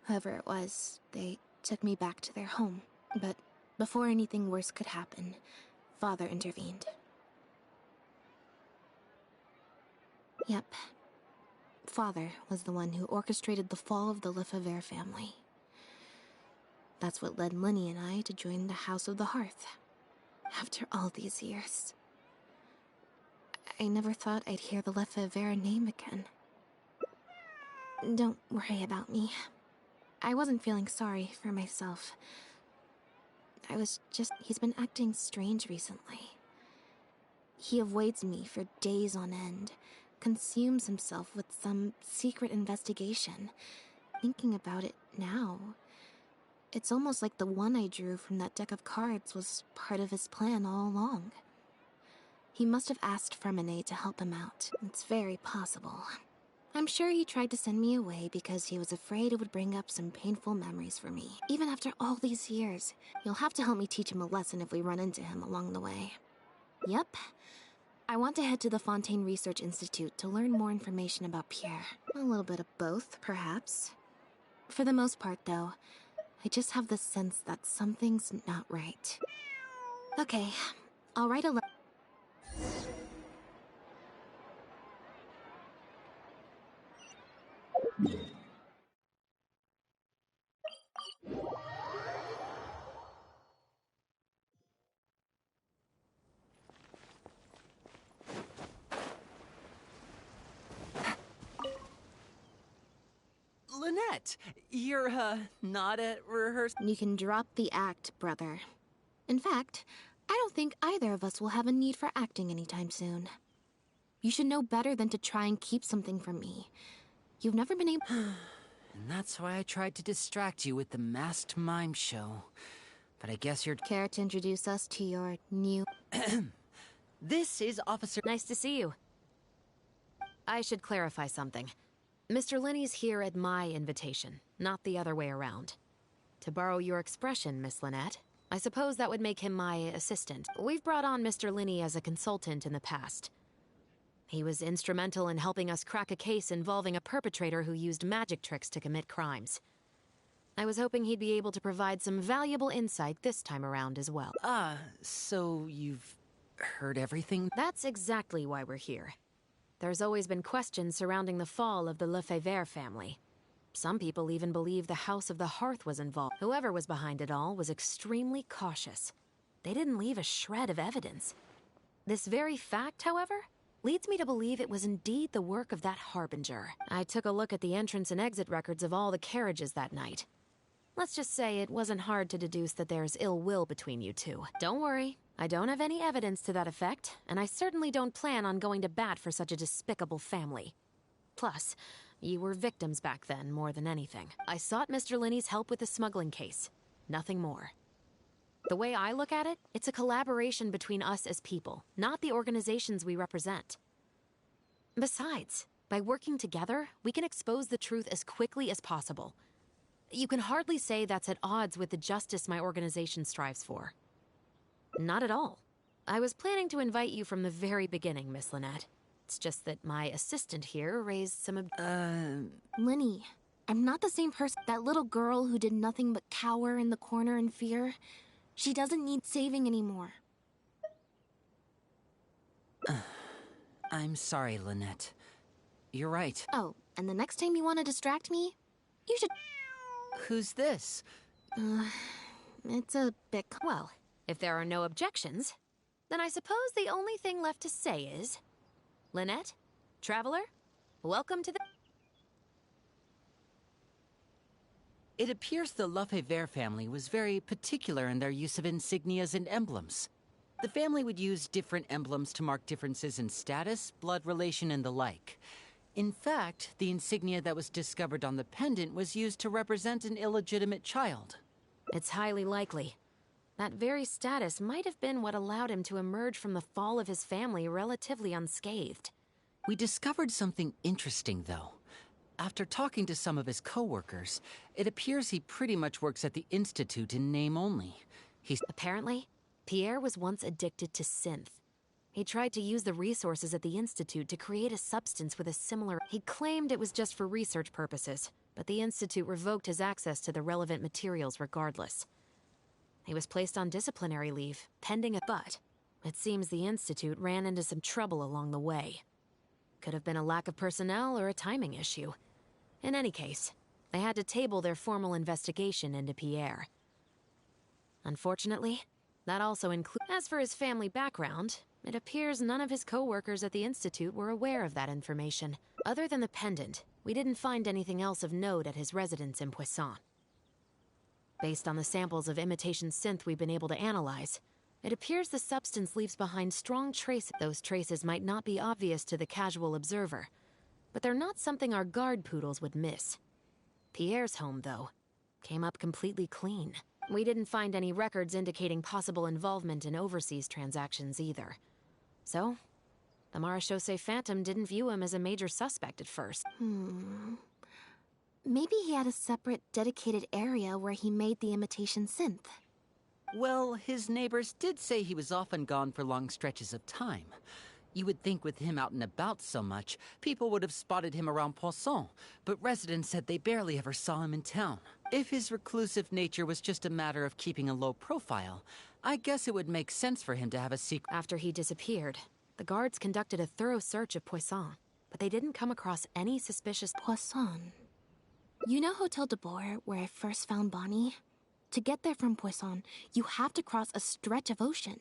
Whoever it was, they took me back to their home. But before anything worse could happen, Father intervened. Yep. Father was the one who orchestrated the fall of the Lefebvre family. That's what led Lenny and I to join the House of the Hearth. After all these years. I never thought I'd hear the Lefebvre name again. Don't worry about me. I wasn't feeling sorry for myself. I was just... He's been acting strange recently. He avoids me for days on end, consumes himself with some secret investigation. Thinking about it now, it's almost like the one I drew from that deck of cards was part of his plan all along. He must have asked Fremine to help him out. It's very possible. I'm sure he tried to send me away because he was afraid it would bring up some painful memories for me. Even after all these years, you'll have to help me teach him a lesson if we run into him along the way. Yep. I want to head to the Fontaine Research Institute to learn more information about Pierre. A little bit of both, perhaps. For the most part, though, I just have the sense that something's not right. Okay, I'll write a letter. Lynette, you're, not at rehearsal? You can drop the act, brother. In fact, I don't think either of us will have a need for acting anytime soon. You should know better than to try and keep something from me. You've never been able... And that's why I tried to distract you with the masked mime show. But I guess you're... Care to introduce us to your new... This is Officer... Nice to see you. I should clarify something. Mr. Linney's here at my invitation, not the other way around. To borrow your expression, Miss Lynette, I suppose that would make him my assistant. We've brought on Mr. Linney as a consultant in the past. He was instrumental in helping us crack a case involving a perpetrator who used magic tricks to commit crimes. I was hoping he'd be able to provide some valuable insight this time around as well. So you've heard everything? That's exactly why we're here. There's always been questions surrounding the fall of the Lefebvre family. Some people even believe the House of the Hearth was involved. Whoever was behind it all was extremely cautious. They didn't leave a shred of evidence. This very fact, however, leads me to believe it was indeed the work of that Harbinger. I took a look at the entrance and exit records of all the carriages that night. Let's just say it wasn't hard to deduce that there's ill will between you two. Don't worry, I don't have any evidence to that effect, and I certainly don't plan on going to bat for such a despicable family. Plus, you were victims back then more than anything. I sought Mr. Linney's help with the smuggling case. Nothing more. The way I look at it, it's a collaboration between us as people, not the organizations we represent. Besides, by working together, we can expose the truth as quickly as possible. You can hardly say that's at odds with the justice my organization strives for. Not at all. I was planning to invite you from the very beginning, Miss Lynette. It's just that my assistant here raised some Linny, I'm not the same person. That little girl who did nothing but cower in the corner in fear. She doesn't need saving anymore. I'm sorry, Lynette. You're right. Oh, and the next time you want to distract me, you should... Who's this? It's a bit... Well, if there are no objections, then I suppose the only thing left to say is... Lynette, Traveler, welcome to the... It appears the Lefebvre family was very particular in their use of insignias and emblems. The family would use different emblems to mark differences in status, blood relation, and the like. In fact, the insignia that was discovered on the pendant was used to represent an illegitimate child. It's highly likely. That very status might have been what allowed him to emerge from the fall of his family relatively unscathed. We discovered something interesting, though. After talking to some of his co-workers, it appears he pretty much works at the Institute in name only. Apparently, Pierre was once addicted to synth. He tried to use the resources at the Institute to create a substance with a similar... He claimed it was just for research purposes, but the Institute revoked his access to the relevant materials regardless. He was placed on disciplinary leave, pending a... But it seems the Institute ran into some trouble along the way. Could have been a lack of personnel or a timing issue. In any case, they had to table their formal investigation into Pierre. Unfortunately, that also includes... As for his family background, it appears none of his co-workers at the Institute were aware of that information. Other than the pendant, we didn't find anything else of note at his residence in Poisson. Based on the samples of imitation synth we've been able to analyze, it appears the substance leaves behind strong traces. Those traces might not be obvious to the casual observer, but they're not something our guard poodles would miss. Pierre's home, though, came up completely clean. We didn't find any records indicating possible involvement in overseas transactions either. So, the Marechaussee Phantom didn't view him as a major suspect at first. Maybe he had a separate, dedicated area where he made the imitation synth. Well, his neighbors did say he was often gone for long stretches of time. You would think with him out and about so much, people would have spotted him around Poisson, but residents said they barely ever saw him in town. If his reclusive nature was just a matter of keeping a low profile, I guess it would make sense for him to have a secret. After he disappeared, the guards conducted a thorough search of Poisson, but they didn't come across any suspicious... Poisson. You know Hotel de Boer, where I first found Bonnie? To get there from Poisson, you have to cross a stretch of ocean.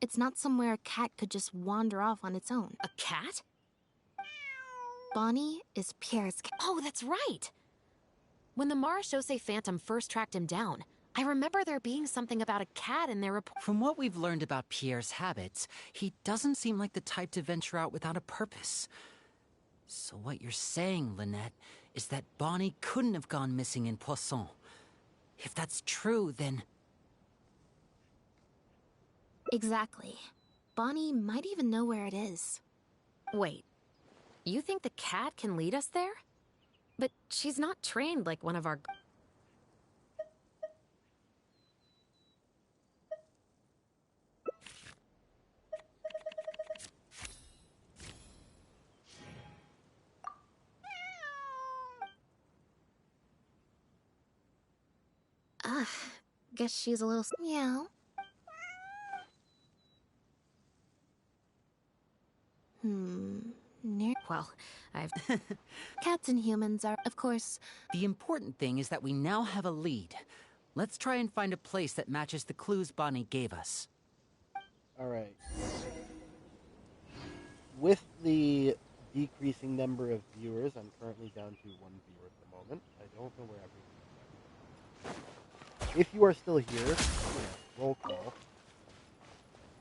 It's not somewhere a cat could just wander off on its own. A cat? Bonnie is Pierre's cat. Oh, that's right! When the Marechaussee Phantom first tracked him down, I remember there being something about a cat in their report. From what we've learned about Pierre's habits, he doesn't seem like the type to venture out without a purpose. So what you're saying, Lynette, is that Bonnie couldn't have gone missing in Poisson. If that's true, then... Exactly. Bonnie might even know where it is. Wait, you think the cat can lead us there? But she's not trained like one of our... Ugh, guess she's a little... Meow. Well, I've... Cats and humans are, of course... The important thing is that we now have a lead. Let's try and find a place that matches the clues Bonnie gave us. Alright. With the decreasing number of viewers, I'm currently down to 1 viewer at the moment. I don't know where everyone is. If you are still here, roll call.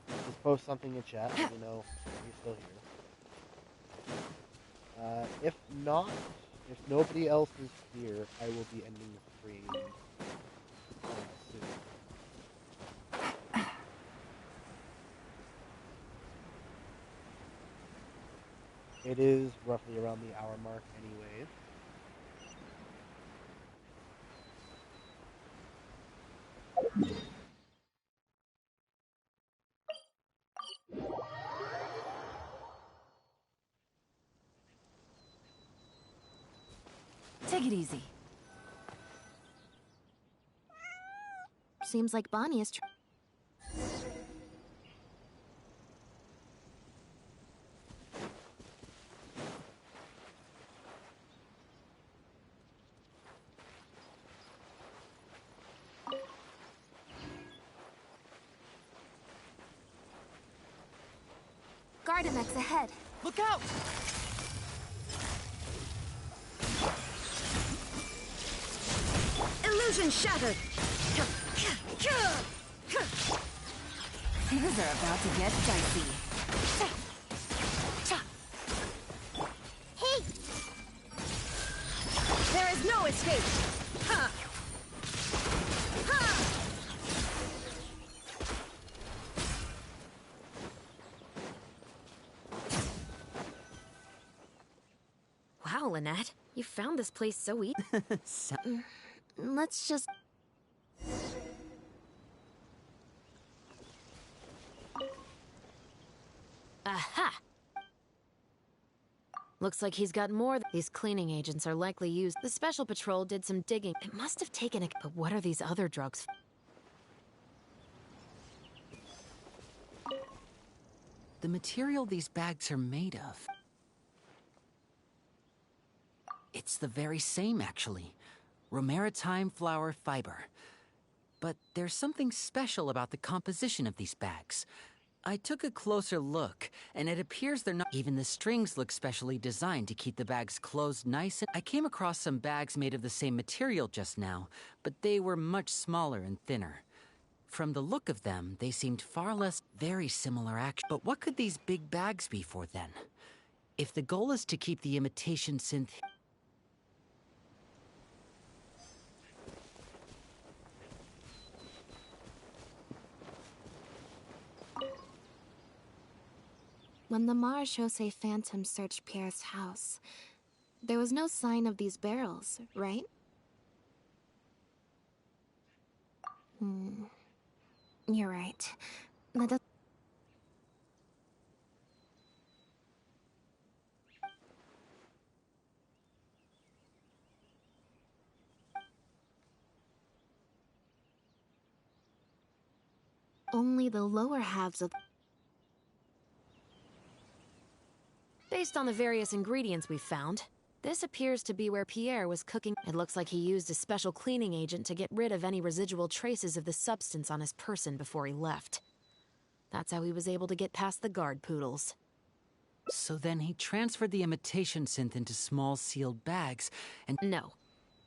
Just post something in chat, let me know you're still here. If not, if nobody else is here, I will be ending the stream soon. It is roughly around the hour mark anyways. Take it easy. Seems like Bonnie is... Gardemex ahead. Look out! Illusion shattered! Things are about to get dicey. Hey! There is no escape! Ha! Ha! Wow, Lynette, you found this place so easy. Let's just... Aha! Looks like he's got more. These cleaning agents are likely used. The Special Patrol did some digging. It must have taken a... But what are these other drugs? The material these bags are made of. It's the very same, actually. Romaritime flower fiber. But there's something special about the composition of these bags. I took a closer look, and it appears they're not... Even the strings look specially designed to keep the bags closed nice and... I came across some bags made of the same material just now, but they were much smaller and thinner. From the look of them, they seemed far less... Very similar action. But what could these big bags be for, then? If the goal is to keep the imitation synth... When the Marechaussee Phantom searched Pierre's house, there was no sign of these barrels, right? You're right. That does... Only the lower halves of... Based on the various ingredients we've found, this appears to be where Pierre was cooking. It looks like he used a special cleaning agent to get rid of any residual traces of the substance on his person before he left. That's how he was able to get past the guard poodles. So then he transferred the imitation synth into small sealed bags and... No.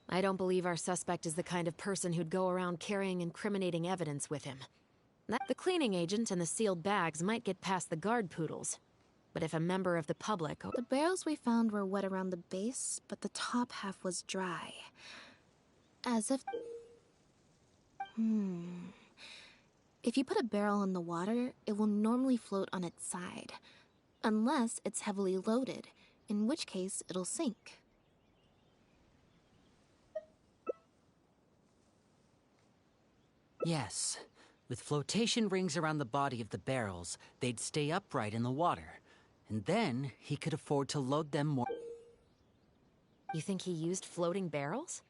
I don't believe our suspect is the kind of person who'd go around carrying incriminating evidence with him. The cleaning agent and the sealed bags might get past the guard poodles, But if a member of the public... The barrels we found were wet around the base, but the top half was dry. As if... If you put a barrel in the water, it will normally float on its side. Unless it's heavily loaded, in which case it'll sink. Yes. With flotation rings around the body of the barrels, they'd stay upright in the water. And then he could afford to load them more. You think he used floating barrels?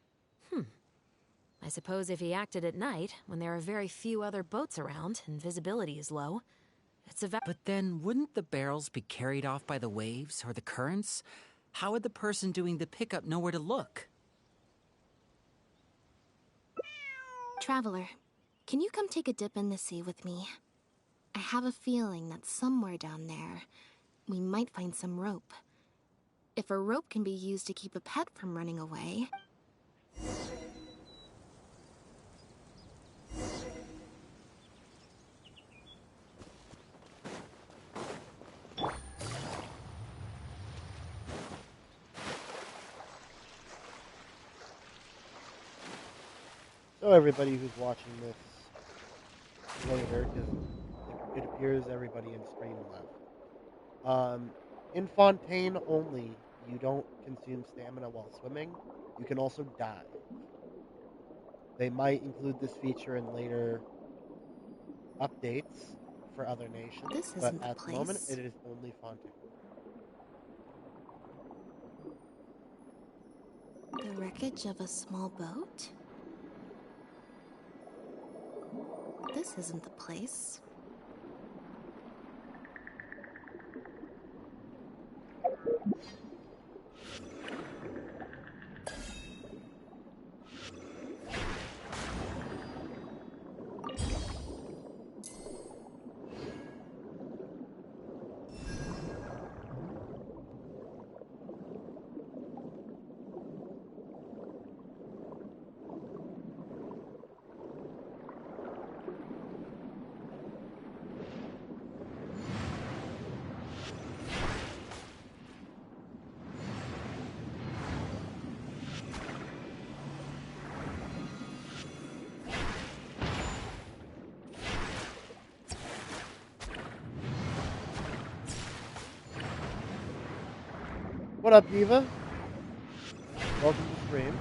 I suppose if he acted at night, when there are very few other boats around and visibility is low, it's a... But then, wouldn't the barrels be carried off by the waves or the currents? How would the person doing the pickup know where to look? Traveler, can you come take a dip in the sea with me? I have a feeling that somewhere down there, we might find some rope. If a rope can be used to keep a pet from running away... So everybody who's watching this later, because it appears everybody in stream left. In Fontaine only, you don't consume stamina while swimming. You can also dive. They might include this feature in later updates for other nations, This but isn't the at the moment, place. it is only Fontaine. The wreckage of a small boat? This isn't the place. What up, Diva? Welcome to the stream.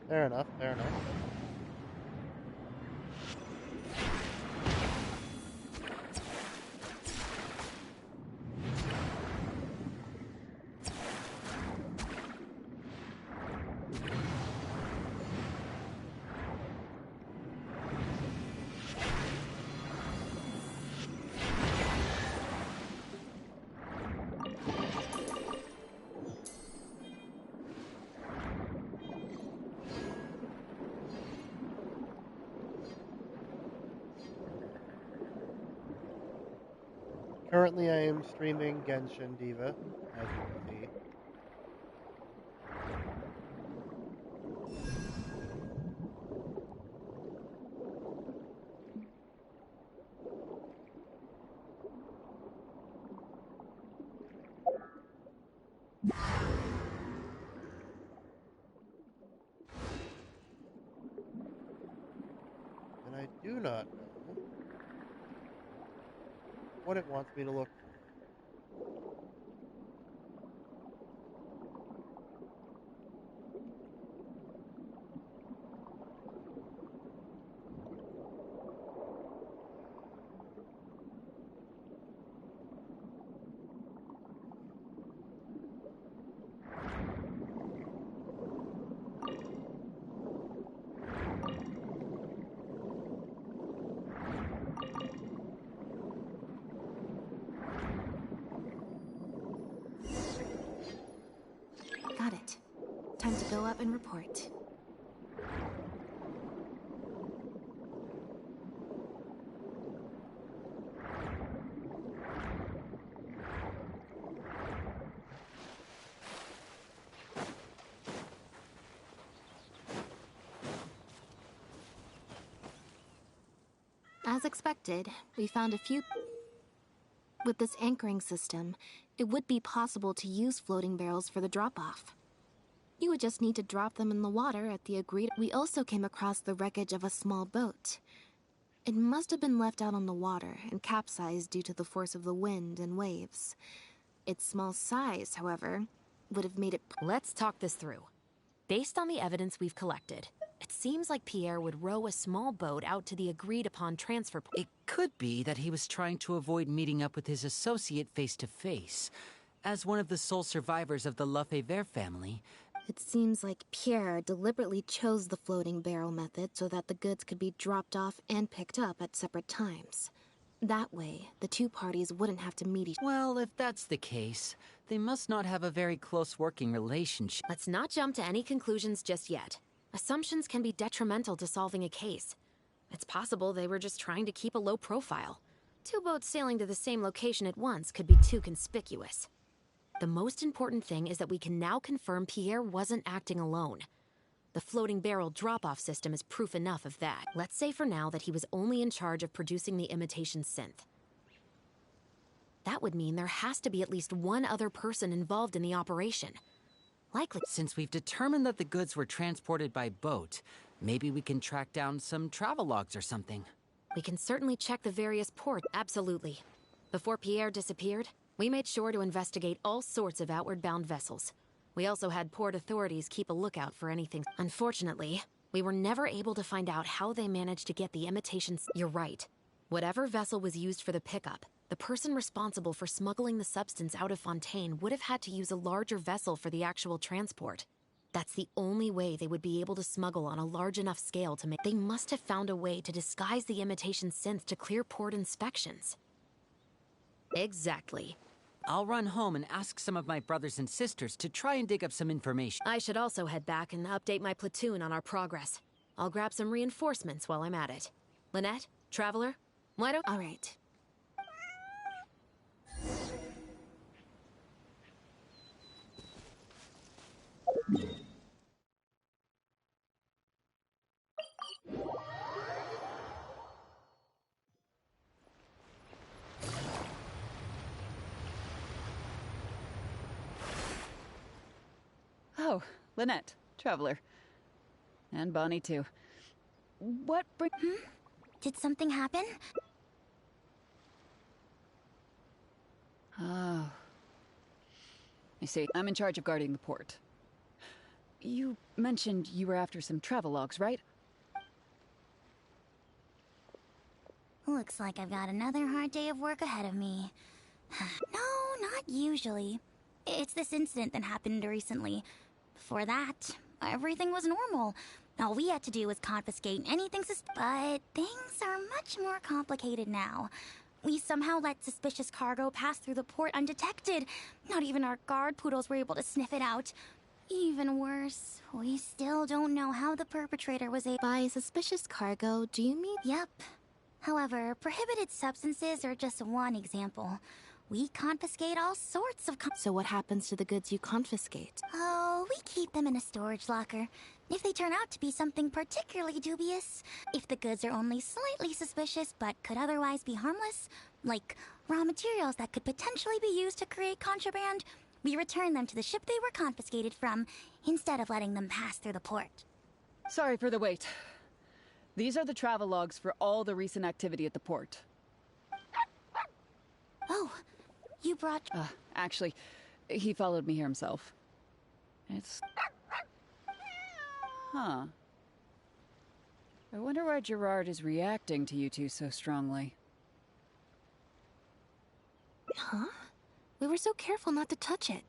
Fair enough, fair enough. Currently, I am streaming Genshin Diva, as you can see. And I do not know what it wants me to look for. time to go up and report. As expected, we found a few... With this anchoring system, it would be possible to use floating barrels for the drop-off. You would just need to drop them in the water at the agreed... We also came across the wreckage of a small boat. It must have been left out on the water and capsized due to the force of the wind and waves. Its small size, however, would have made it... Let's talk this through. Based on the evidence we've collected, it seems like Pierre would row a small boat out to the agreed-upon transfer point. It could be that he was trying to avoid meeting up with his associate face-to-face. As one of the sole survivors of the Lefebvre family... It seems like Pierre deliberately chose the floating barrel method so that the goods could be dropped off and picked up at separate times. That way, the two parties wouldn't have to meet each other. Well, if that's the case, they must not have a very close working relationship. Let's not jump to any conclusions just yet. Assumptions can be detrimental to solving a case. It's possible they were just trying to keep a low profile. Two boats sailing to the same location at once could be too conspicuous. The most important thing is that we can now confirm Pierre wasn't acting alone. The floating barrel drop-off system is proof enough of that. Let's say for now that he was only in charge of producing the imitation synth. That would mean there has to be at least one other person involved in the operation. Likely. Since we've determined that the goods were transported by boat, maybe we can track down some travel logs or something. We can certainly check the various ports. Absolutely. Before Pierre disappeared, we made sure to investigate all sorts of outward-bound vessels. We also had port authorities keep a lookout for anything. Unfortunately, we were never able to find out how they managed to get the imitations. You're right. Whatever vessel was used for the pickup, the person responsible for smuggling the substance out of Fontaine would have had to use a larger vessel for the actual transport. That's the only way they would be able to smuggle on a large enough scale to make... They must have found a way to disguise the imitation synth to clear port inspections. Exactly. I'll run home and ask some of my brothers and sisters to try and dig up some information. I should also head back and update my platoon on our progress. I'll grab some reinforcements while I'm at it. Lynette, Traveler, why don't... All right. Oh, Lynette, Traveler. And Bonnie, too. What bring... Did something happen? Oh. I see. I'm in charge of guarding the port. You mentioned you were after some travelogues, right? Looks like I've got another hard day of work ahead of me. No, not usually. It's this incident that happened recently. Before that, everything was normal. All we had to do was confiscate anything but things are much more complicated now. We somehow let suspicious cargo pass through the port undetected. Not even our guard poodles were able to sniff it out. Even worse, we still don't know how the perpetrator was able... By suspicious cargo, do you mean... Yep. However, prohibited substances are just one example. We confiscate all sorts of... So what happens to the goods you confiscate? Oh, we keep them in a storage locker. If they turn out to be something particularly dubious, if the goods are only slightly suspicious but could otherwise be harmless, like raw materials that could potentially be used to create contraband, we return them to the ship they were confiscated from, instead of letting them pass through the port. Sorry for the wait. These are the travelogues for all the recent activity at the port. Oh, you brought... Actually, he followed me here himself. It's... Huh. I wonder why Gerard is reacting to you two so strongly. Huh? We were so careful not to touch it,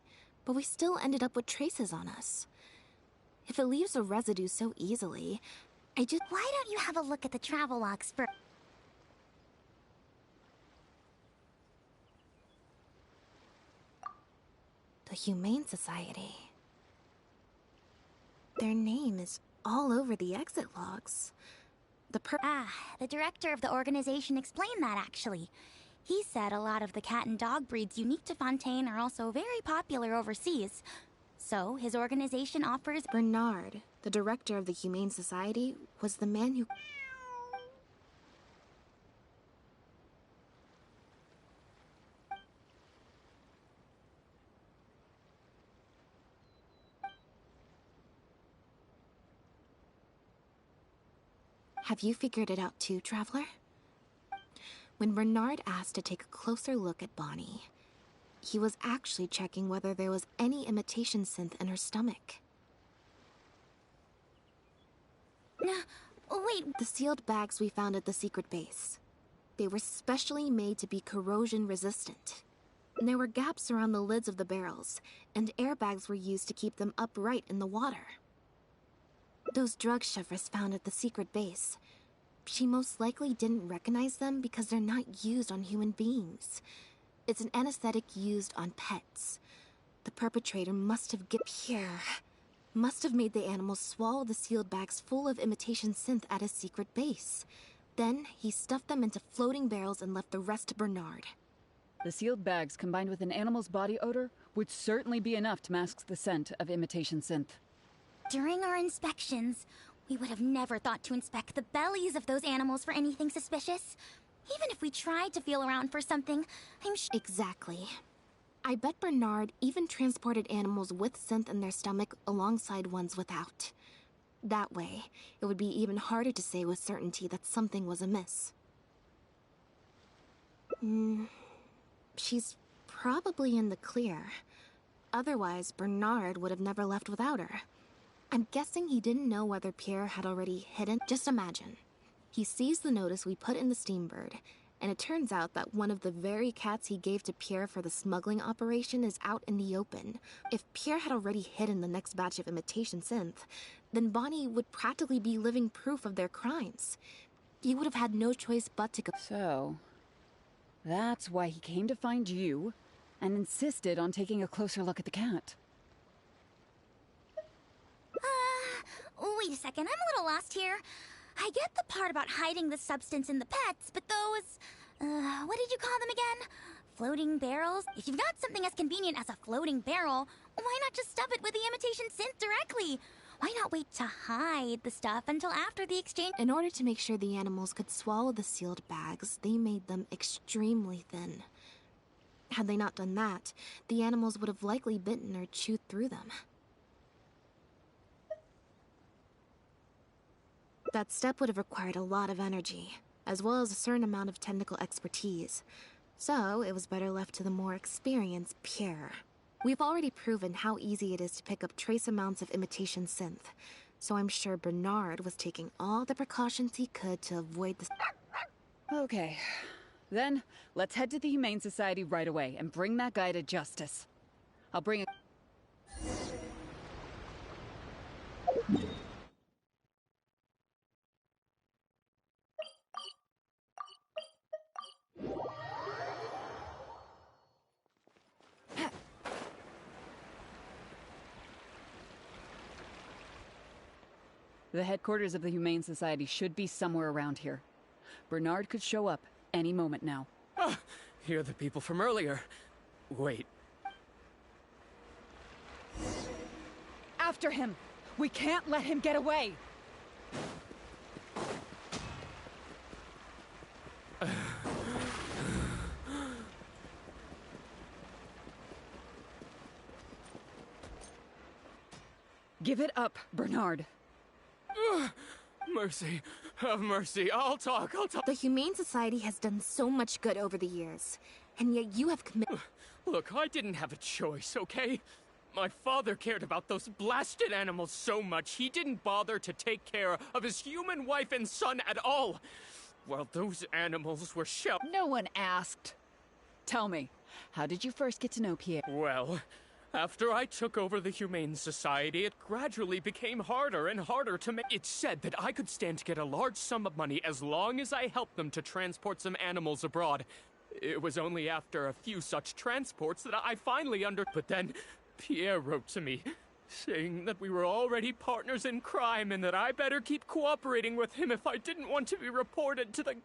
but we still ended up with traces on us. If it leaves a residue so easily, I just... Why don't you have a look at the travelogues first? The Humane Society. Their name is all over the exit logs. The director of the organization explained that, actually. He said a lot of the cat and dog breeds unique to Fontaine are also very popular overseas. So, his organization offers... Bernard, the director of the Humane Society, was the man who... Have you figured it out too, Traveler? When Bernard asked to take a closer look at Bonnie, he was actually checking whether there was any imitation synth in her stomach. Wait. The sealed bags we found at the secret base. They were specially made to be corrosion resistant. There were gaps around the lids of the barrels, and airbags were used to keep them upright in the water. Those drug Chevres found at the secret base. She most likely didn't recognize them because they're not used on human beings. It's an anesthetic used on pets. The perpetrator must have made the animals swallow the sealed bags full of imitation synth at his secret base. Then, he stuffed them into floating barrels and left the rest to Bernard. The sealed bags combined with an animal's body odor would certainly be enough to mask the scent of imitation synth. During our inspections, we would have never thought to inspect the bellies of those animals for anything suspicious. Even if we tried to feel around for something, I'm sure... Exactly. I bet Bernard even transported animals with synth in their stomach alongside ones without. That way, it would be even harder to say with certainty that something was amiss. She's probably in the clear. Otherwise, Bernard would have never left without her. I'm guessing he didn't know whether Pierre had already hidden. Just imagine. He sees the notice we put in the Steambird, and it turns out that one of the very cats he gave to Pierre for the smuggling operation is out in the open. If Pierre had already hidden the next batch of imitation synth, then Bonnie would practically be living proof of their crimes. He would have had no choice but to go. So, that's why he came to find you, and insisted on taking a closer look at the cat. Wait a second, I'm a little lost here. I get the part about hiding the substance in the pets, but those... what did you call them again? Floating barrels? If you've got something as convenient as a floating barrel, why not just stuff it with the imitation synth directly? Why not wait to hide the stuff until after the exchange? In order to make sure the animals could swallow the sealed bags, they made them extremely thin. Had they not done that, the animals would have likely bitten or chewed through them. That step would have required a lot of energy, as well as a certain amount of technical expertise. So, it was better left to the more experienced Pierre. We've already proven how easy it is to pick up trace amounts of imitation synth, so I'm sure Bernard was taking all the precautions he could to avoid this. Okay. Then, let's head to the Humane Society right away and bring that guy to justice. I'll bring a... The headquarters of the Humane Society should be somewhere around here. Bernard could show up any moment now. Ah, you're the people from earlier. Wait. After him! We can't let him get away! Give it up, Bernard. Mercy. Have mercy. I'll talk. The Humane Society has done so much good over the years, and yet you have committed... Look, I didn't have a choice, okay? My father cared about those blasted animals so much, he didn't bother to take care of his human wife and son at all. While those animals were shelled. No one asked. Tell me, how did you first get to know Pierre? Well, after I took over the Humane Society, it gradually became harder and harder to make... It said that I could stand to get a large sum of money as long as I helped them to transport some animals abroad. It was only after a few such transports that I finally But then, Pierre wrote to me. saying that we were already partners in crime and that I better keep cooperating with him if I didn't want to be reported to the...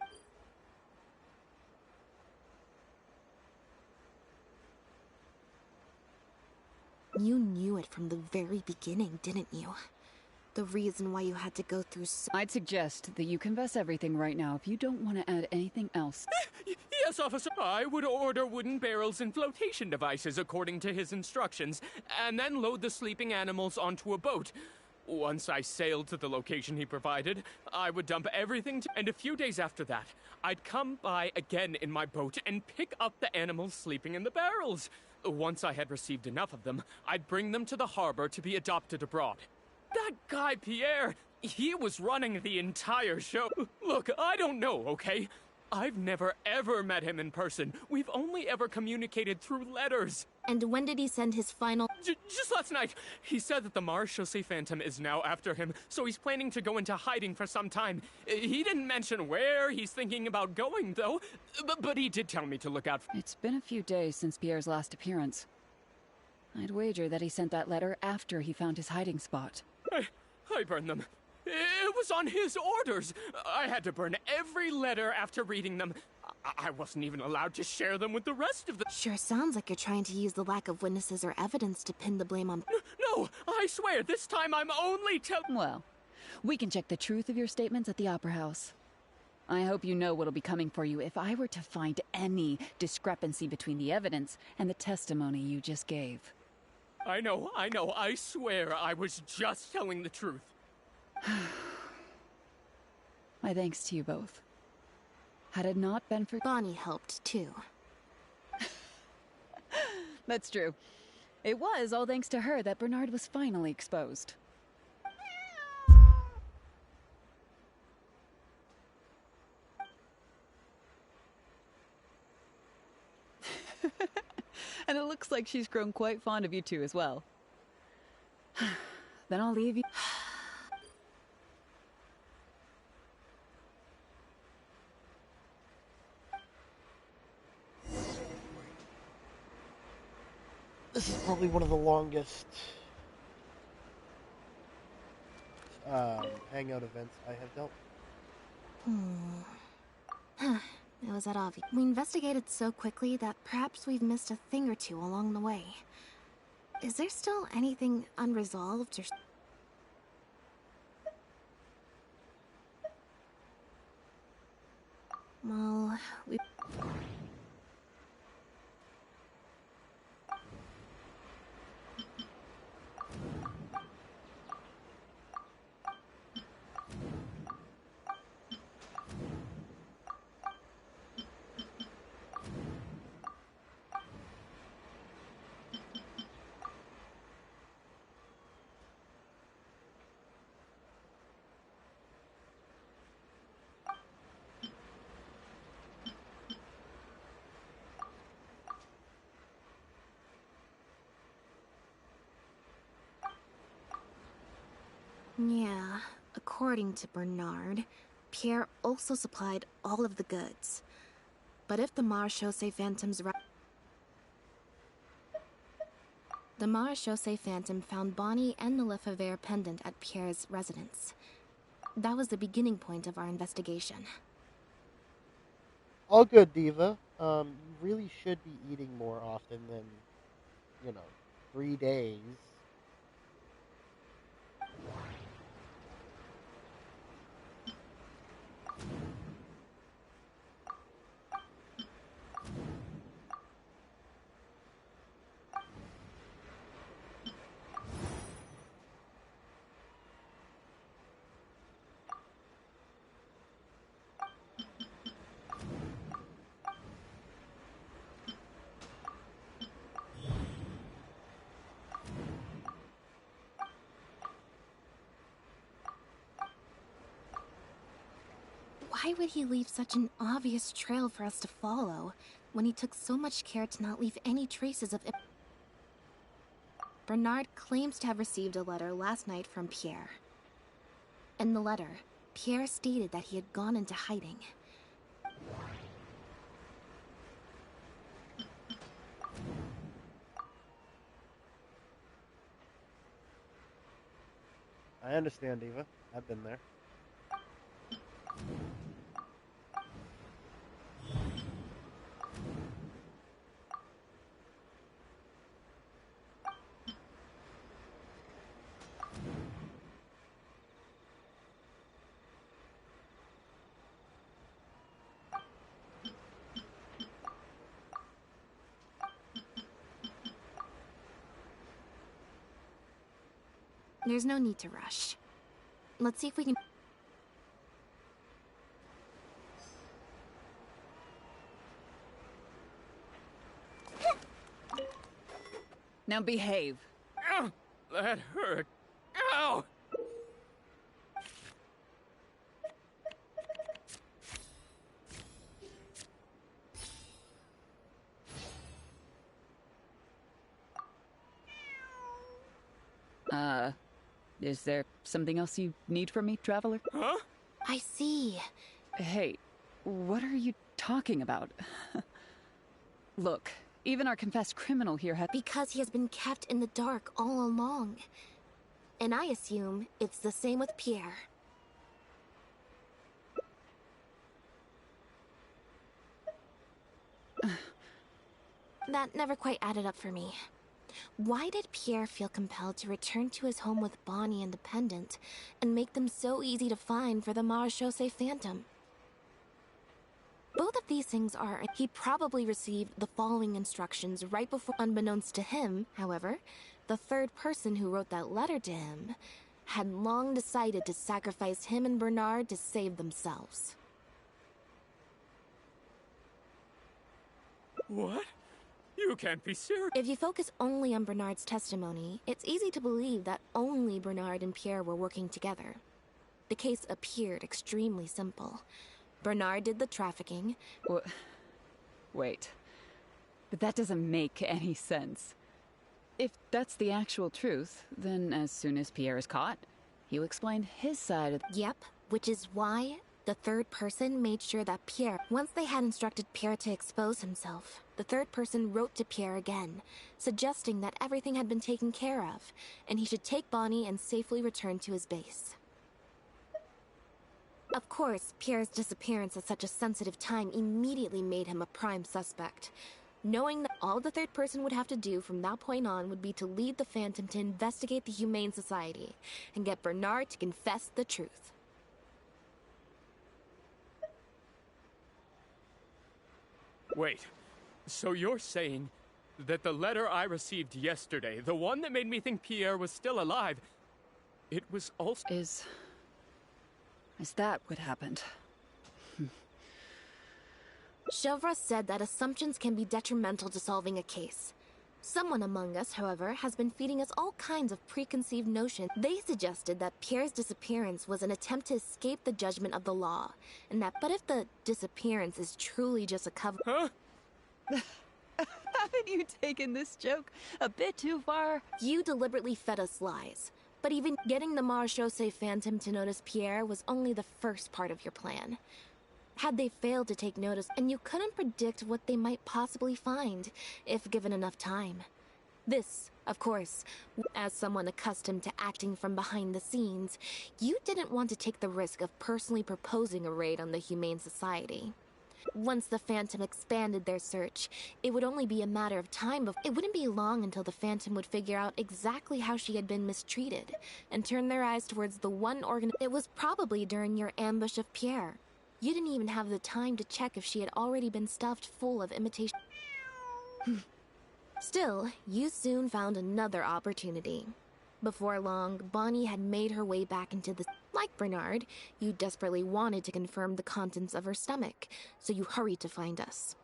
You knew it from the very beginning, didn't you? The reason why you had to go through I'd suggest that you confess everything right now if you don't want to add anything else. Yes, officer. I would order wooden barrels and flotation devices according to his instructions, and then load the sleeping animals onto a boat. Once I sailed to the location he provided, I would dump everything and a few days after that, I'd come by again in my boat and pick up the animals sleeping in the barrels. Once I had received enough of them, I'd bring them to the harbor to be adopted abroad. That guy, Pierre, he was running the entire show. Look, I don't know, okay? I've never ever met him in person. We've only ever communicated through letters. And when did he send his final... Just last night. He said that the Marechaussee Phantom is now after him, so he's planning to go into hiding for some time. He didn't mention where he's thinking about going, though. But he did tell me to look out for... It's been a few days since Pierre's last appearance. I'd wager that he sent that letter after he found his hiding spot. I burned them. It was on his orders. I had to burn every letter after reading them. I wasn't even allowed to share them with the rest of the... Sure sounds like you're trying to use the lack of witnesses or evidence to pin the blame on... No, I swear, this time I'm only telling... Well, we can check the truth of your statements at the Opera House. I hope you know what'll be coming for you if I were to find any discrepancy between the evidence and the testimony you just gave. I know, I swear I was just telling the truth. My thanks to you both. Had it not been for... Bonnie helped, too. That's true. It was all thanks to her that Bernard was finally exposed. And it looks like she's grown quite fond of you two as well. Then I'll leave you... This is probably one of the longest hangout events I have dealt with. It was that obvious. We investigated so quickly that perhaps we've missed a thing or two along the way. Is there still anything unresolved or... Well, we... Yeah, according to Bernard, Pierre also supplied all of the goods. But if the Marechaussee Phantom's... The Marechaussee Phantom found Bonnie and the Lefebvre pendant at Pierre's residence. That was the beginning point of our investigation. All good, Diva. You really should be eating more often than, 3 days. Why would he leave such an obvious trail for us to follow, when he took so much care to not leave any traces of it? Bernard claims to have received a letter last night from Pierre. In the letter, Pierre stated that he had gone into hiding. I understand, Eva. I've been there. There's no need to rush. Let's see if we can... Now behave. Ow! That hurt. Ow! Is there something else you need from me, Traveler? Huh? I see. Hey, what are you talking about? Look, even our confessed criminal here had... Because he has been kept in the dark all along. And I assume it's the same with Pierre. That never quite added up for me. Why did Pierre feel compelled to return to his home with Bonnie and the pendant, and make them so easy to find for the Marechaussee Phantom? Both of these things are... He probably received the following instructions right before... Unbeknownst to him, however, the third person who wrote that letter to him had long decided to sacrifice him and Bernard to save themselves. What? You can't be serious. If you focus only on Bernard's testimony, it's easy to believe that only Bernard and Pierre were working together. The case appeared extremely simple. Bernard did the trafficking. Wait. But that doesn't make any sense. If that's the actual truth, then as soon as Pierre is caught, he'll explain his side of... Yep, which is why the third person made sure that Pierre... Once they had instructed Pierre to expose himself, the third person wrote to Pierre again, suggesting that everything had been taken care of, and he should take Bonnie and safely return to his base. Of course, Pierre's disappearance at such a sensitive time immediately made him a prime suspect, knowing that all the third person would have to do from that point on would be to lead the Phantom to investigate the Humane Society and get Bernard to confess the truth. Wait, so you're saying that the letter I received yesterday, the one that made me think Pierre was still alive, it was also... Is that what happened? Chevra said that assumptions can be detrimental to solving a case. Someone among us, however, has been feeding us all kinds of preconceived notions. They suggested that Pierre's disappearance was an attempt to escape the judgment of the law, and that, but if the disappearance is truly just a cover... Huh? Haven't you taken this joke a bit too far? You deliberately fed us lies. But even getting the Marechaussee Phantom to notice Pierre was only the first part of your plan. Had they failed to take notice, and you couldn't predict what they might possibly find, if given enough time. This, of course, as someone accustomed to acting from behind the scenes, you didn't want to take the risk of personally proposing a raid on the Humane Society. Once the Phantom expanded their search, it would only be a matter of time before... It wouldn't be long until the Phantom would figure out exactly how she had been mistreated, and turn their eyes towards the one organ... It was probably during your ambush of Pierre. You didn't even have the time to check if she had already been stuffed full of imitation... Still, you soon found another opportunity. Before long, Bonnie had made her way back into the... Like Bernard, you desperately wanted to confirm the contents of her stomach, so you hurried to find us.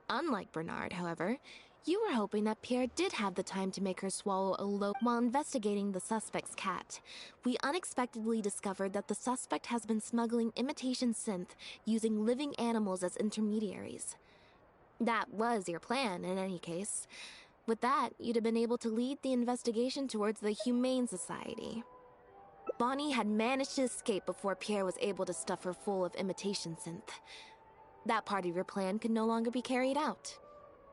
Unlike Bernard, however, you were hoping that Pierre did have the time to make her swallow a loaf. While investigating the suspect's cat, we unexpectedly discovered that the suspect has been smuggling imitation synth using living animals as intermediaries. That was your plan, in any case. With that, you'd have been able to lead the investigation towards the Humane Society. Bonnie had managed to escape before Pierre was able to stuff her full of imitation synth. That part of your plan could no longer be carried out.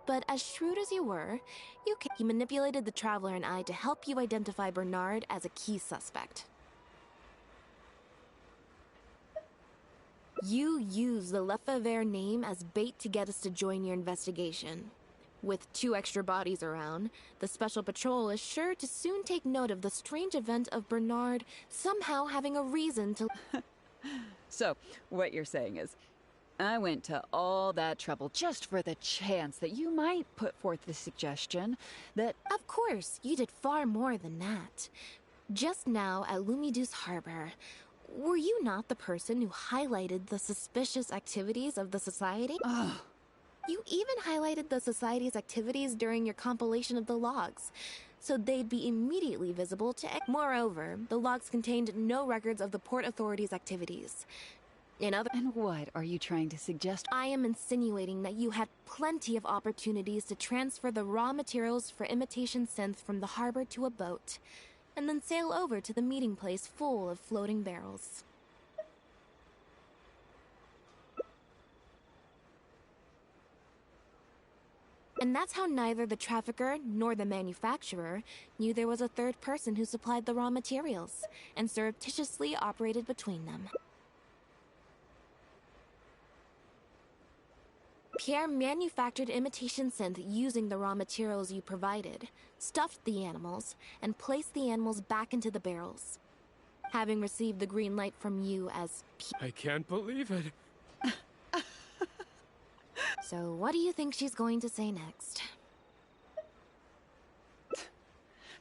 But as shrewd as you were, you manipulated the Traveler and I to help you identify Bernard as a key suspect. You use the Lefebvre name as bait to get us to join your investigation. With 2 extra bodies around, the Special Patrol is sure to soon take note of the strange event of Bernard somehow having a reason to... So, what you're saying is, I went to all that trouble just for the chance that you might put forth the suggestion that... Of course, you did far more than that. Just now at Lumidu's Harbor, were you not the person who highlighted the suspicious activities of the Society? Ugh. You even highlighted the Society's activities during your compilation of the logs, so they'd be immediately visible to... Moreover, the logs contained no records of the Port Authority's activities. And what are you trying to suggest? I am insinuating that you had plenty of opportunities to transfer the raw materials for imitation synth from the harbor to a boat, and then sail over to the meeting place full of floating barrels. And that's how neither the trafficker nor the manufacturer knew there was a third person who supplied the raw materials, and surreptitiously operated between them. Pierre manufactured imitation synth using the raw materials you provided, stuffed the animals, and placed the animals back into the barrels. Having received the green light from you as I can't believe it. So what do you think she's going to say next?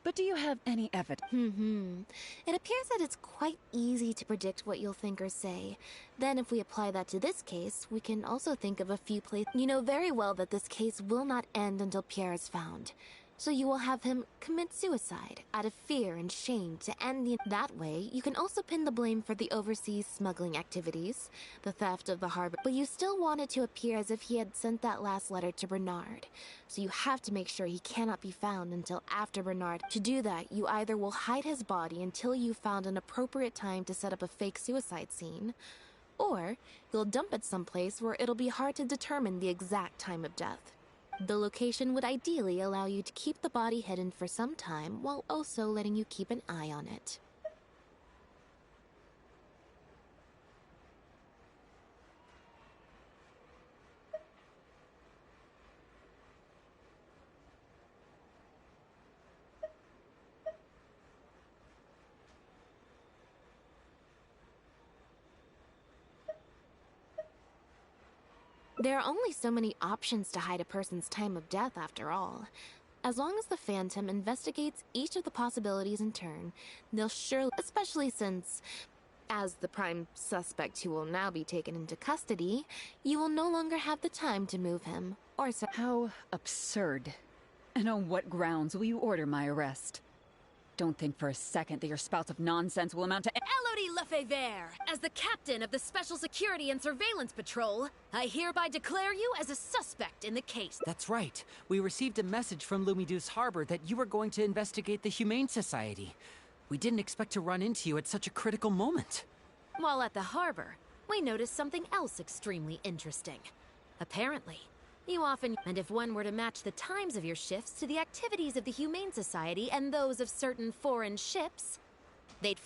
But do you have any evidence? It appears that it's quite easy to predict what you'll think or say. Then if we apply that to this case, we can also think of a few places. You know very well that this case will not end until Pierre is found. So you will have him commit suicide out of fear and shame to end the... That way, you can also pin the blame for the overseas smuggling activities, the theft of the harbor. But you still want it to appear as if he had sent that last letter to Bernard. So you have to make sure he cannot be found until after Bernard. To do that, you either will hide his body until you found an appropriate time to set up a fake suicide scene, or you'll dump it someplace where it'll be hard to determine the exact time of death. The location would ideally allow you to keep the body hidden for some time while also letting you keep an eye on it. There are only so many options to hide a person's time of death, after all. As long as the Phantom investigates each of the possibilities in turn, they'll surely, especially since, as the prime suspect who will now be taken into custody, you will no longer have the time to move him, or so. How absurd. And on what grounds will you order my arrest? Don't think for a second that your spouts of nonsense will amount to... Elodie Lefebvre, as the captain of the Special Security and Surveillance Patrol, I hereby declare you as a suspect in the case. That's right. We received a message from Lumidu's Harbor that you were going to investigate the Humane Society. We didn't expect to run into you at such a critical moment. While at the harbor, we noticed something else extremely interesting. Apparently, you often... And if one were to match the times of your shifts to the activities of the Humane Society and those of certain foreign ships, they'd...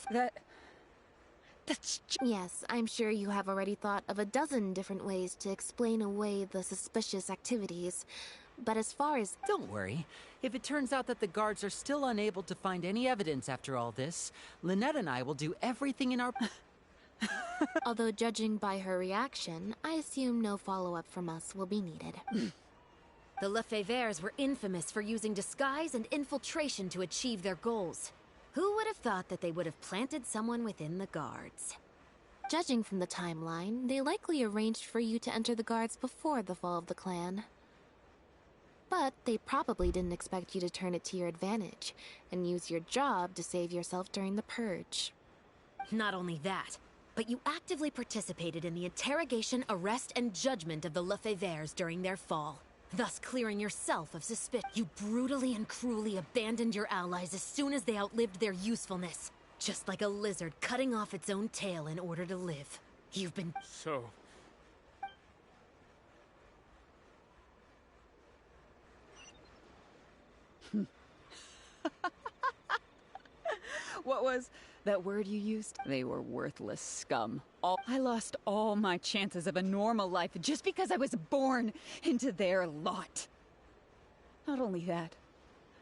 Yes, I'm sure you have already thought of a dozen different ways to explain away the suspicious activities. But as far as... Don't worry. If it turns out that the guards are still unable to find any evidence after all this, Lynette and I will do everything in our... Although judging by her reaction, I assume no follow-up from us will be needed. The Lefebvres were infamous for using disguise and infiltration to achieve their goals. Who would have thought that they would have planted someone within the guards? Judging from the timeline, they likely arranged for you to enter the guards before the fall of the clan. But they probably didn't expect you to turn it to your advantage and use your job to save yourself during the purge. Not only that, but you actively participated in the interrogation, arrest, and judgment of the Lefebvres during their fall, thus clearing yourself of suspicion. You brutally and cruelly abandoned your allies as soon as they outlived their usefulness, just like a lizard cutting off its own tail in order to live. You've been... So... What was that word you used? They were worthless scum. I lost all my chances of a normal life just because I was born into their lot. Not only that,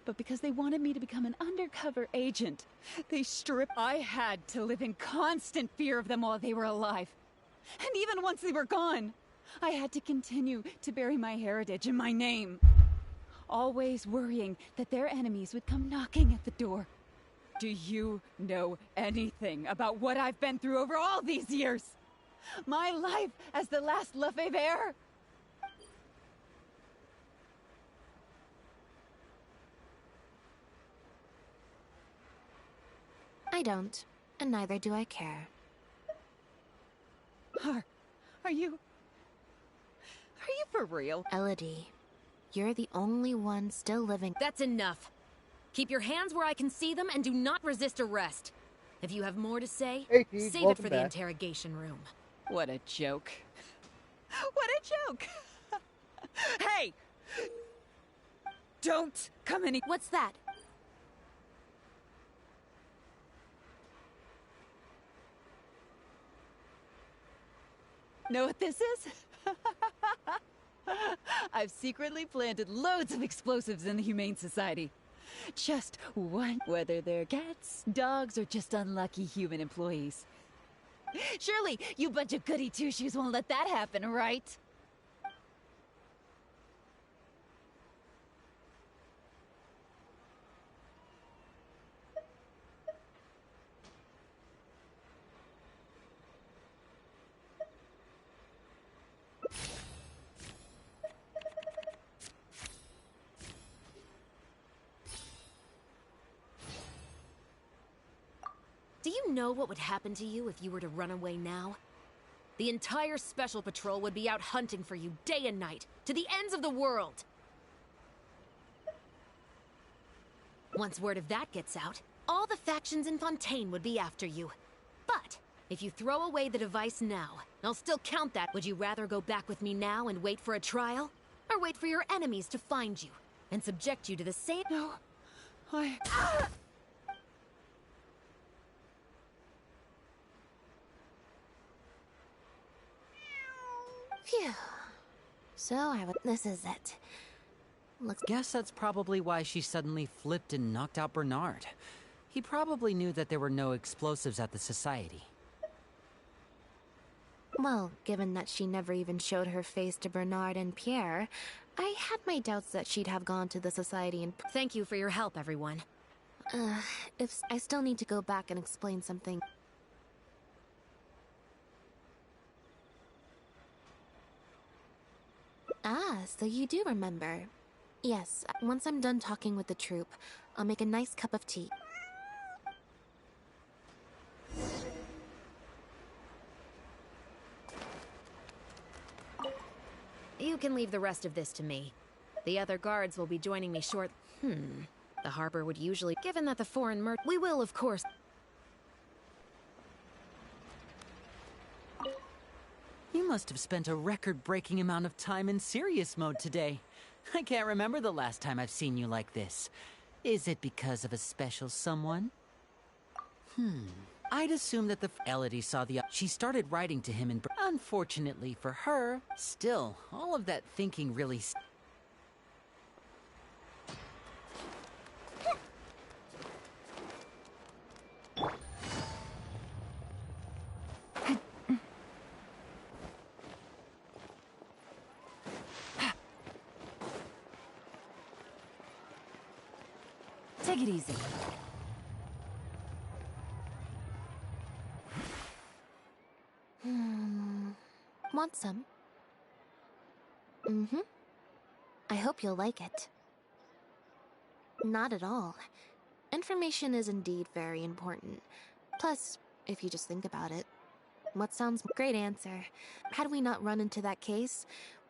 but because they wanted me to become an undercover agent. They stripped. I had to live in constant fear of them while they were alive. And even once they were gone, I had to continue to bury my heritage and my name. Always worrying that their enemies would come knocking at the door. Do you know anything about what I've been through over all these years? My life as the last Lefebvre? I don't, and neither do I care. Are you for real? Elodie, you're the only one still living. That's enough. Keep your hands where I can see them and do not resist arrest. If you have more to say, Hey, Teague, save it for the interrogation room. What a joke. What a joke! Hey! Don't come any- What's that? Know what this is? I've secretly planted loads of explosives in the Humane Society. Just one, whether they're cats, dogs, or just unlucky human employees. Surely you bunch of goody two-shoes won't let that happen, right? Do you know what would happen to you if you were to run away now? The entire Special Patrol would be out hunting for you day and night, to the ends of the world! Once word of that gets out, all the factions in Fontaine would be after you. But, if you throw away the device now, I'll still count that. Would you rather go back with me now and wait for a trial? Or wait for your enemies to find you, and subject you to the same— No, Phew. So this is it. Guess that's probably why she suddenly flipped and knocked out Bernard. He probably knew that there were no explosives at the Society. Well, given that she never even showed her face to Bernard and Pierre, I had my doubts that she'd have gone to the Society and— Thank you for your help, everyone. if I still need to go back and explain something. Ah, so you do remember. Yes, once I'm done talking with the troop, I'll make a nice cup of tea. You can leave the rest of this to me. The other guards will be joining me short. The harbor would usually— Given that the foreign we will, of course— You must have spent a record-breaking amount of time in serious mode today. I can't remember the last time I've seen you like this. Is it because of a special someone? I'd assume that the Elodie saw the— She started writing to him and— Unfortunately for her, still, all of that thinking really— Take it easy. Want some? I hope you'll like it. Not at all. Information is indeed very important. Plus, if you just think about it, what sounds— Great answer. Had we not run into that case,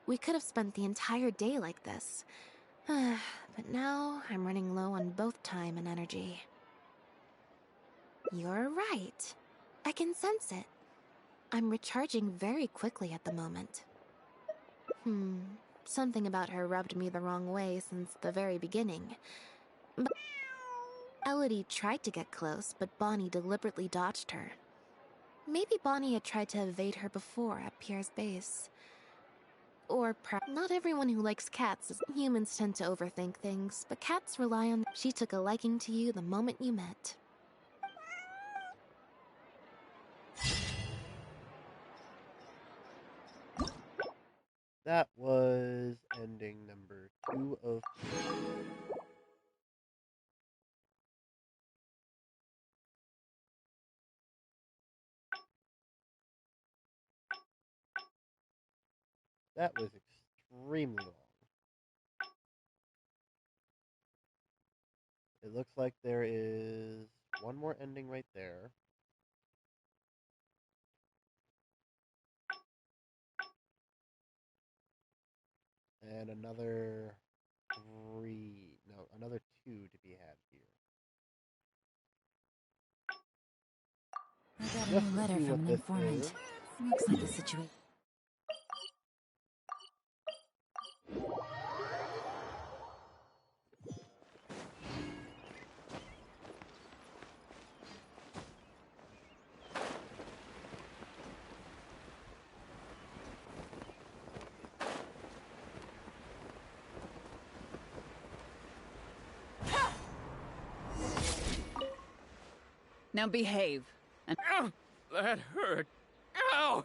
we could have spent the entire day like this. But now, I'm running low on both time and energy. You're right. I can sense it. I'm recharging very quickly at the moment. Something about her rubbed me the wrong way since the very beginning. But Elodie tried to get close, but Bonnie deliberately dodged her. Maybe Bonnie had tried to evade her before at Pierre's base. Or not everyone who likes cats is. Humans tend to overthink things, but cats rely on. She took a liking to you the moment you met. That was ending number 2 of 3. That was extremely long. It looks like there is one more ending right there. And another another 2 to be had here. I got a new letter from an informant. Looks like the situation. Now behave. And Ow! That hurt. Ow!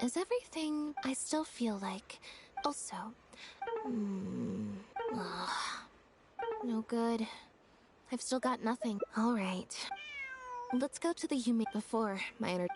Is everything I still feel like... Also... No good. I've still got nothing. Alright. Let's go to the humane before my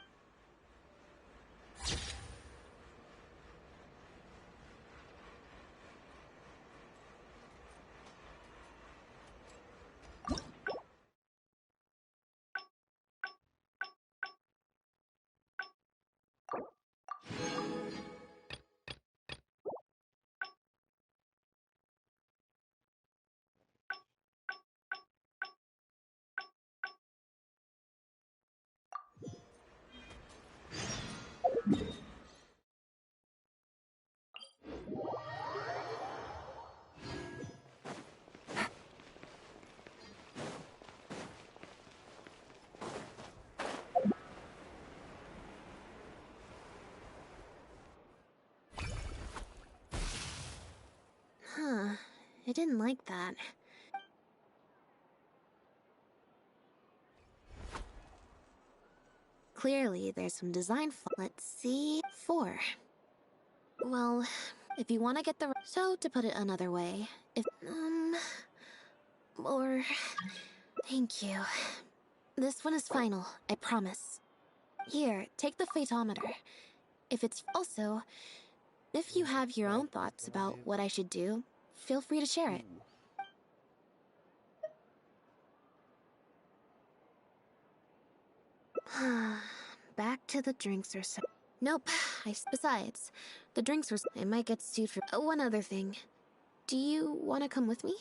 I didn't like that. Clearly, there's some design let's see. 4. Well, if you want to get the... So, to put it another way, if... Or... Thank you. This one is final, I promise. Here, take the photometer. If it's... Also, if you have your own thoughts about what I should do, feel free to share it. Back to the drinks or so. Nope. Besides, the drinks were... I might get sued for... one other thing. Do you want to come with me?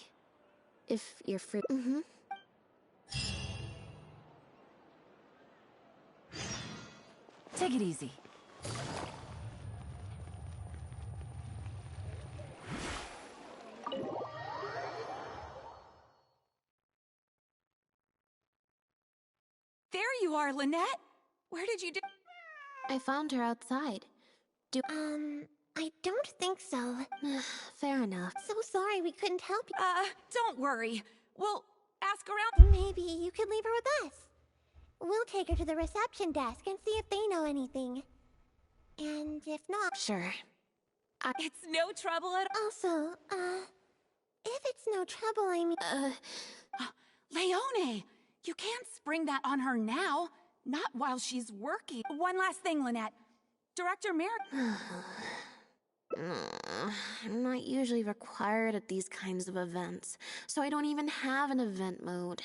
If you're free... Take it easy. There you are, Lynette! Where did you do? I found her outside. I don't think so. Fair enough. So sorry we couldn't help you. Don't worry. We'll ask around. Maybe you could leave her with us. We'll take her to the reception desk and see if they know anything. And if not... Sure. It's no trouble at all. Also, if it's no trouble, I mean... Leone! You can't spring that on her now. Not while she's working. One last thing, Lynette. Director Merrick... I'm not usually required at these kinds of events, so I don't even have an event mode.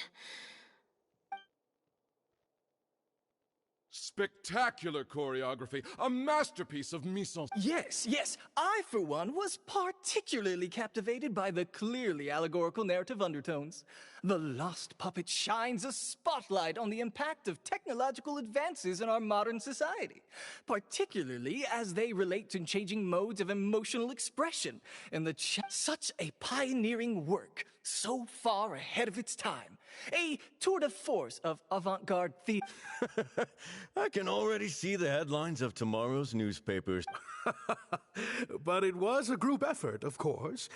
Spectacular choreography, a masterpiece of mise en scène. Yes, I, for one, was particularly captivated by the clearly allegorical narrative undertones. The Lost Puppet shines a spotlight on the impact of technological advances in our modern society, particularly as they relate to changing modes of emotional expression. And such a pioneering work, so far ahead of its time. A tour de force of avant-garde theater. I can already see the headlines of tomorrow's newspapers. But it was a group effort, of course.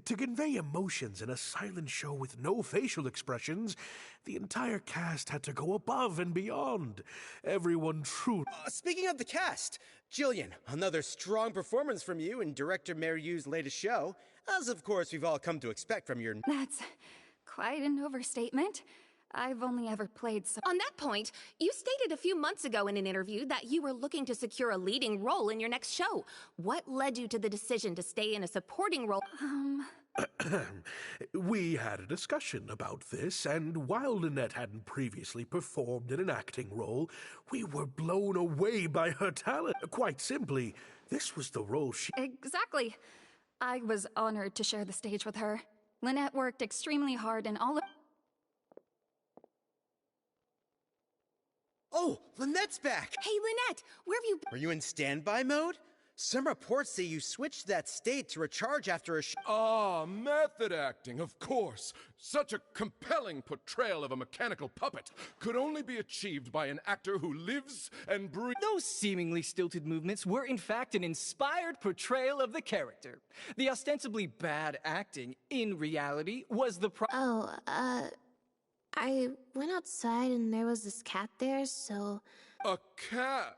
To convey emotions in a silent show with no facial expressions, the entire cast had to go above and beyond. Everyone truly... Speaking of the cast, Jillian, another strong performance from you in director Mariu's latest show, as of course we've all come to expect from your... That's quite an overstatement. I've only ever played some... On that point, you stated a few months ago in an interview that you were looking to secure a leading role in your next show. What led you to the decision to stay in a supporting role? We had a discussion about this, and while Lynette hadn't previously performed in an acting role, we were blown away by her talent. Quite simply, this was the role she... Exactly. I was honored to share the stage with her. Lynette worked extremely hard in all of... Oh, Lynette's back! Hey, Lynette, where have you... Are you in standby mode? Some reports say you switched that state to recharge after a Method acting, of course. Such a compelling portrayal of a mechanical puppet could only be achieved by an actor who lives and breathes. Those seemingly stilted movements were in fact an inspired portrayal of the character. The ostensibly bad acting, in reality, was the I went outside and there was this cat there, so... A cat?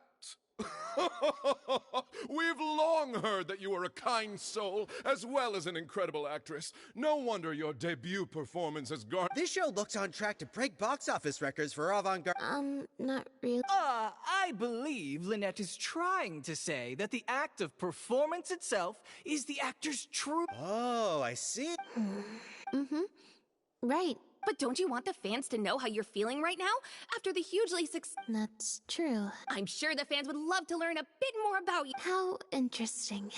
We've long heard that you are a kind soul, as well as an incredible actress. No wonder your debut performance has gone... This show looks on track to break box office records for avant-garde... not really. I believe Lynette is trying to say that the act of performance itself is the actor's true... Oh, I see. Mm-hmm. Right. But don't you want the fans to know how you're feeling right now? After the hugely successful... That's true. I'm sure the fans would love to learn a bit more about you. How interesting.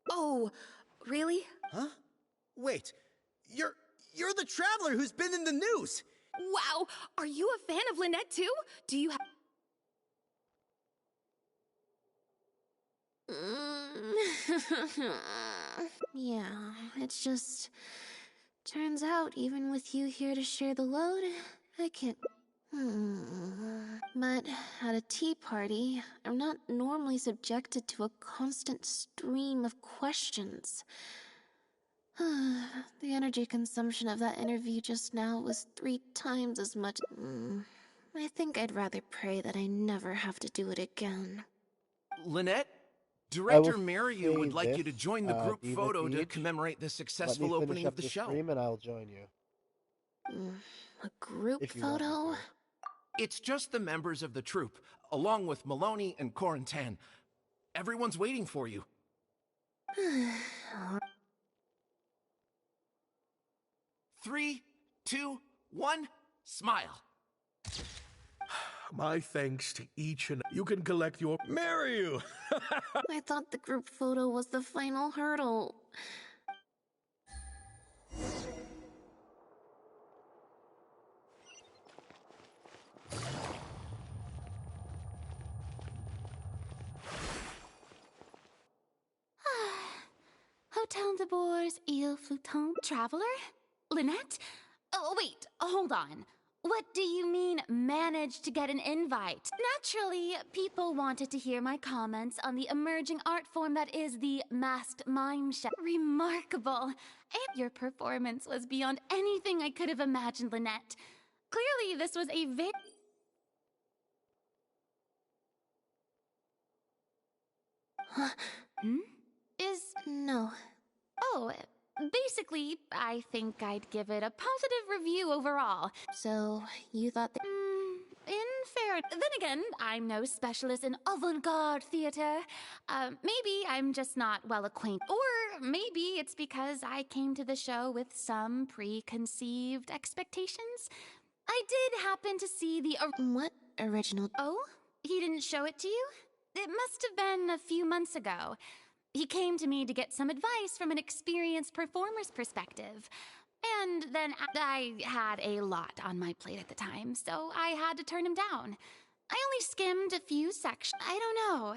Oh, really? Huh? Wait, You're the traveler who's been in the news! Wow! Are you a fan of Lynette too? Do you have... Yeah, it's just... Turns out, even with you here to share the load, I can't... But at a tea party, I'm not normally subjected to a constant stream of questions. The energy consumption of that interview just now was 3 times as much. I think I'd rather pray that I never have to do it again. Lynette, Director Mariu would like you to join the group photo to commemorate the successful opening of the show. Stream and I'll join you. A group photo? It's just the members of the troupe, along with Maloney and Corentin. Everyone's waiting for you. 3, 2, 1, smile. My thanks to each and... You can collect your... Mariu! I thought the group photo was the final hurdle. Hotel de Bour's Il Flûton. Traveler? Lynette? Oh, wait, hold on. What do you mean, managed to get an invite? Naturally, people wanted to hear my comments on the emerging art form that is the masked mime show. Remarkable. And your performance was beyond anything I could have imagined, Lynette. Clearly, this was a very... No. Oh, basically, I think I'd give it a positive review overall. So, you thought that... In fair. Then again, I'm no specialist in avant-garde theater. Maybe I'm just not well acquainted. Or maybe it's because I came to the show with some preconceived expectations. I did happen to see the... What original... Oh? He didn't show it to you? It must have been a few months ago. He came to me to get some advice from an experienced performer's perspective. And then I had a lot on my plate at the time, so I had to turn him down. I only skimmed a few sections. I don't know.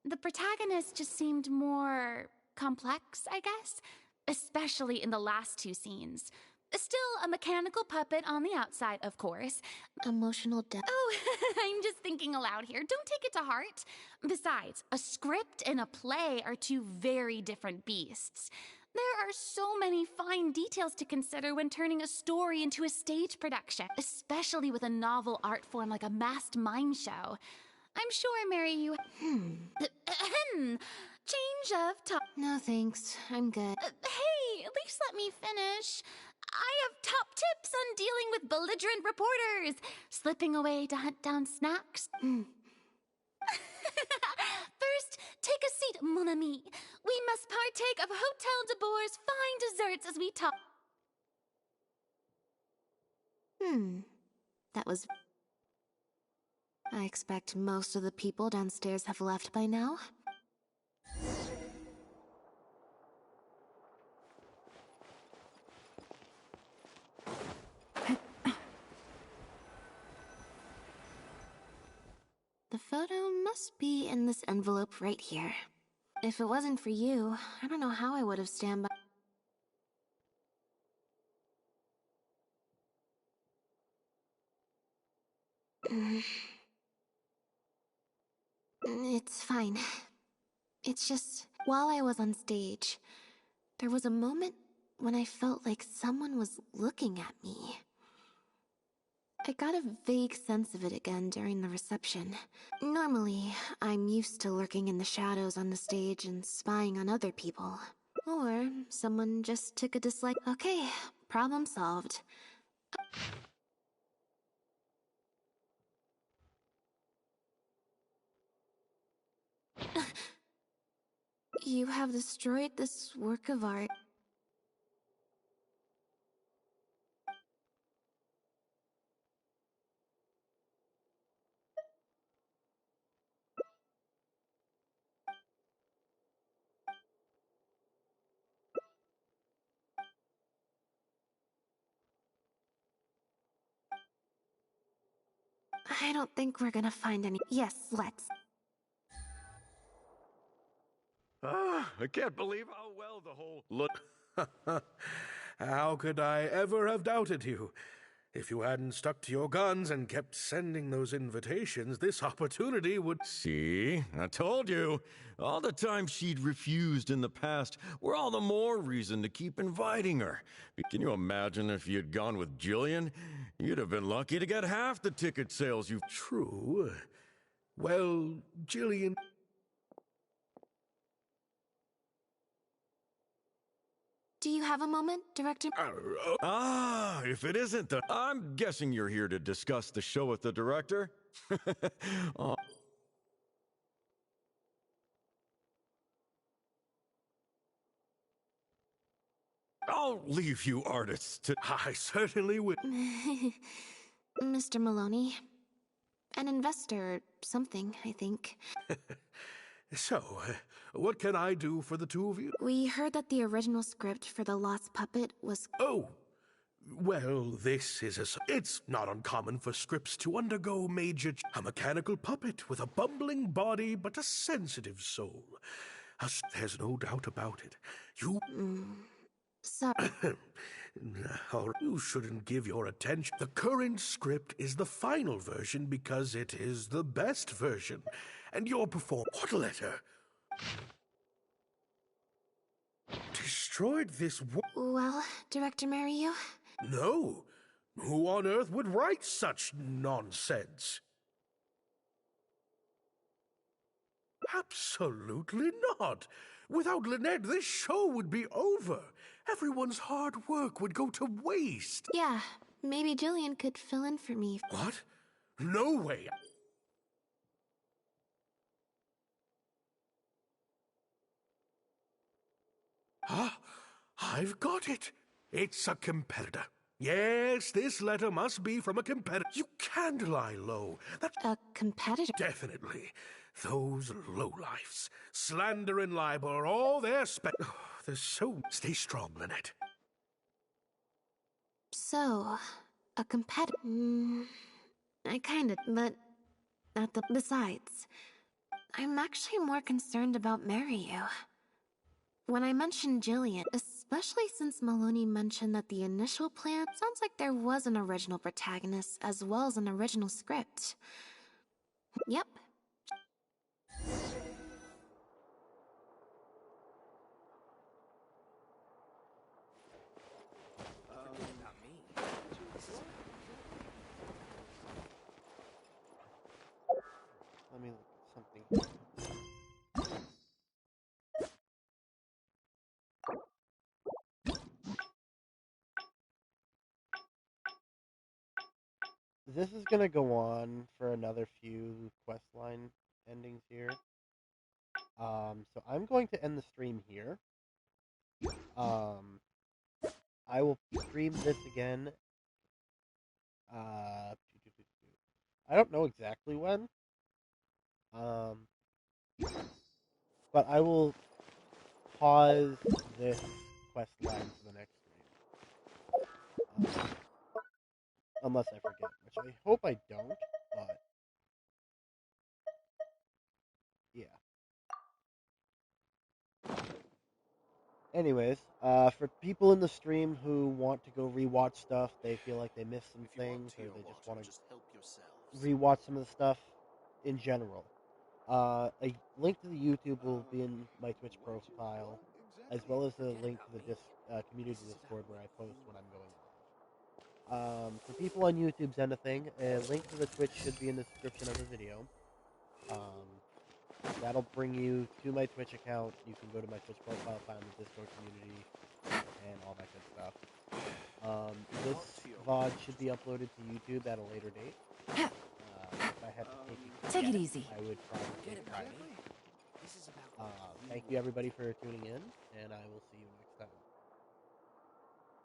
The protagonist just seemed more complex, I guess. Especially in the last two scenes. Still a mechanical puppet on the outside, of course. Emotional depth. Oh, I'm just thinking aloud here. Don't take it to heart. Besides, a script and a play are two very different beasts. There are so many fine details to consider when turning a story into a stage production, especially with a novel art form like a masked mime show. I'm sure, Mary, you... Change of top... No, thanks. I'm good. Hey, at least let me finish. I have top tips on dealing with belligerent reporters, slipping away to hunt down snacks. First, take a seat, mon ami. We must partake of Hotel de Boer's fine desserts as we talk. That was... I expect most of the people downstairs have left by now. The photo must be in this envelope right here. If it wasn't for you, I don't know how I would have stand by. It's fine. It's just, while I was on stage, there was a moment when I felt like someone was looking at me. I got a vague sense of it again during the reception. Normally, I'm used to lurking in the shadows on the stage and spying on other people. Or someone just took a dislike. Okay, problem solved. You have destroyed this work of art. I don't think we're gonna find any. Yes, let's. I can't believe how well the whole look. How could I ever have doubted you? If you hadn't stuck to your guns and kept sending those invitations, this opportunity would... See? I told you. All the times she'd refused in the past were all the more reason to keep inviting her. Can you imagine if you'd gone with Jillian? You'd have been lucky to get half the ticket sales you've... True. Well, Jillian... Do you have a moment, Director? If it isn't the... I'm guessing you're here to discuss the show with the director? Oh. I'll leave you artists to... I certainly will. Mr. Maloney. An investor or something, I think. So, what can I do for the two of you? We heard that the original script for The Lost Puppet was... Oh! Well, this is It's not uncommon for scripts to undergo major... A mechanical puppet with a bumbling body but a sensitive soul. There's no doubt about it. You... Sorry. You shouldn't give your attention. The current script is the final version because it is the best version. And your what letter? Destroyed this Well, Director Mariu? No. Who on earth would write such nonsense? Absolutely not. Without Lynette, this show would be over. Everyone's hard work would go to waste. Yeah, maybe Jillian could fill in for me. What? No way! Ah, I've got it. It's a competitor. Yes, this letter must be from a competitor. You can't lie low. That's a competitor? Definitely. Those lowlifes. Slander and libel are all their they're so... Stay strong, Lynette. So, a competitor... I kinda... But... Besides, I'm actually more concerned about Mariyu. When I mentioned Jillian, especially since Maloney mentioned that the initial plan sounds like there was an original protagonist as well as an original script. Yep. Let me look at something. This is gonna go on for another few questline endings here. So I'm going to end the stream here. I will stream this again. I don't know exactly when. But I will pause this quest line for the next stream. Unless I forget, which I hope I don't, but yeah. Anyways, for people in the stream who want to go rewatch stuff, they feel like they missed some things, or they just want to rewatch some of the stuff in general. A link to the YouTube will be in my Twitch profile, as well as a link to the community Discord where I post when I'm going live. For people on YouTube's end of thing, a link to the Twitch should be in the description of the video. That'll bring you to my Twitch account. You can go to my Twitch profile, find the Discord community, and all that good stuff. This VOD should be uploaded to YouTube at a later date. If I had to take it easy, I would probably take Friday. Thank you everybody for tuning in, and I will see you next time.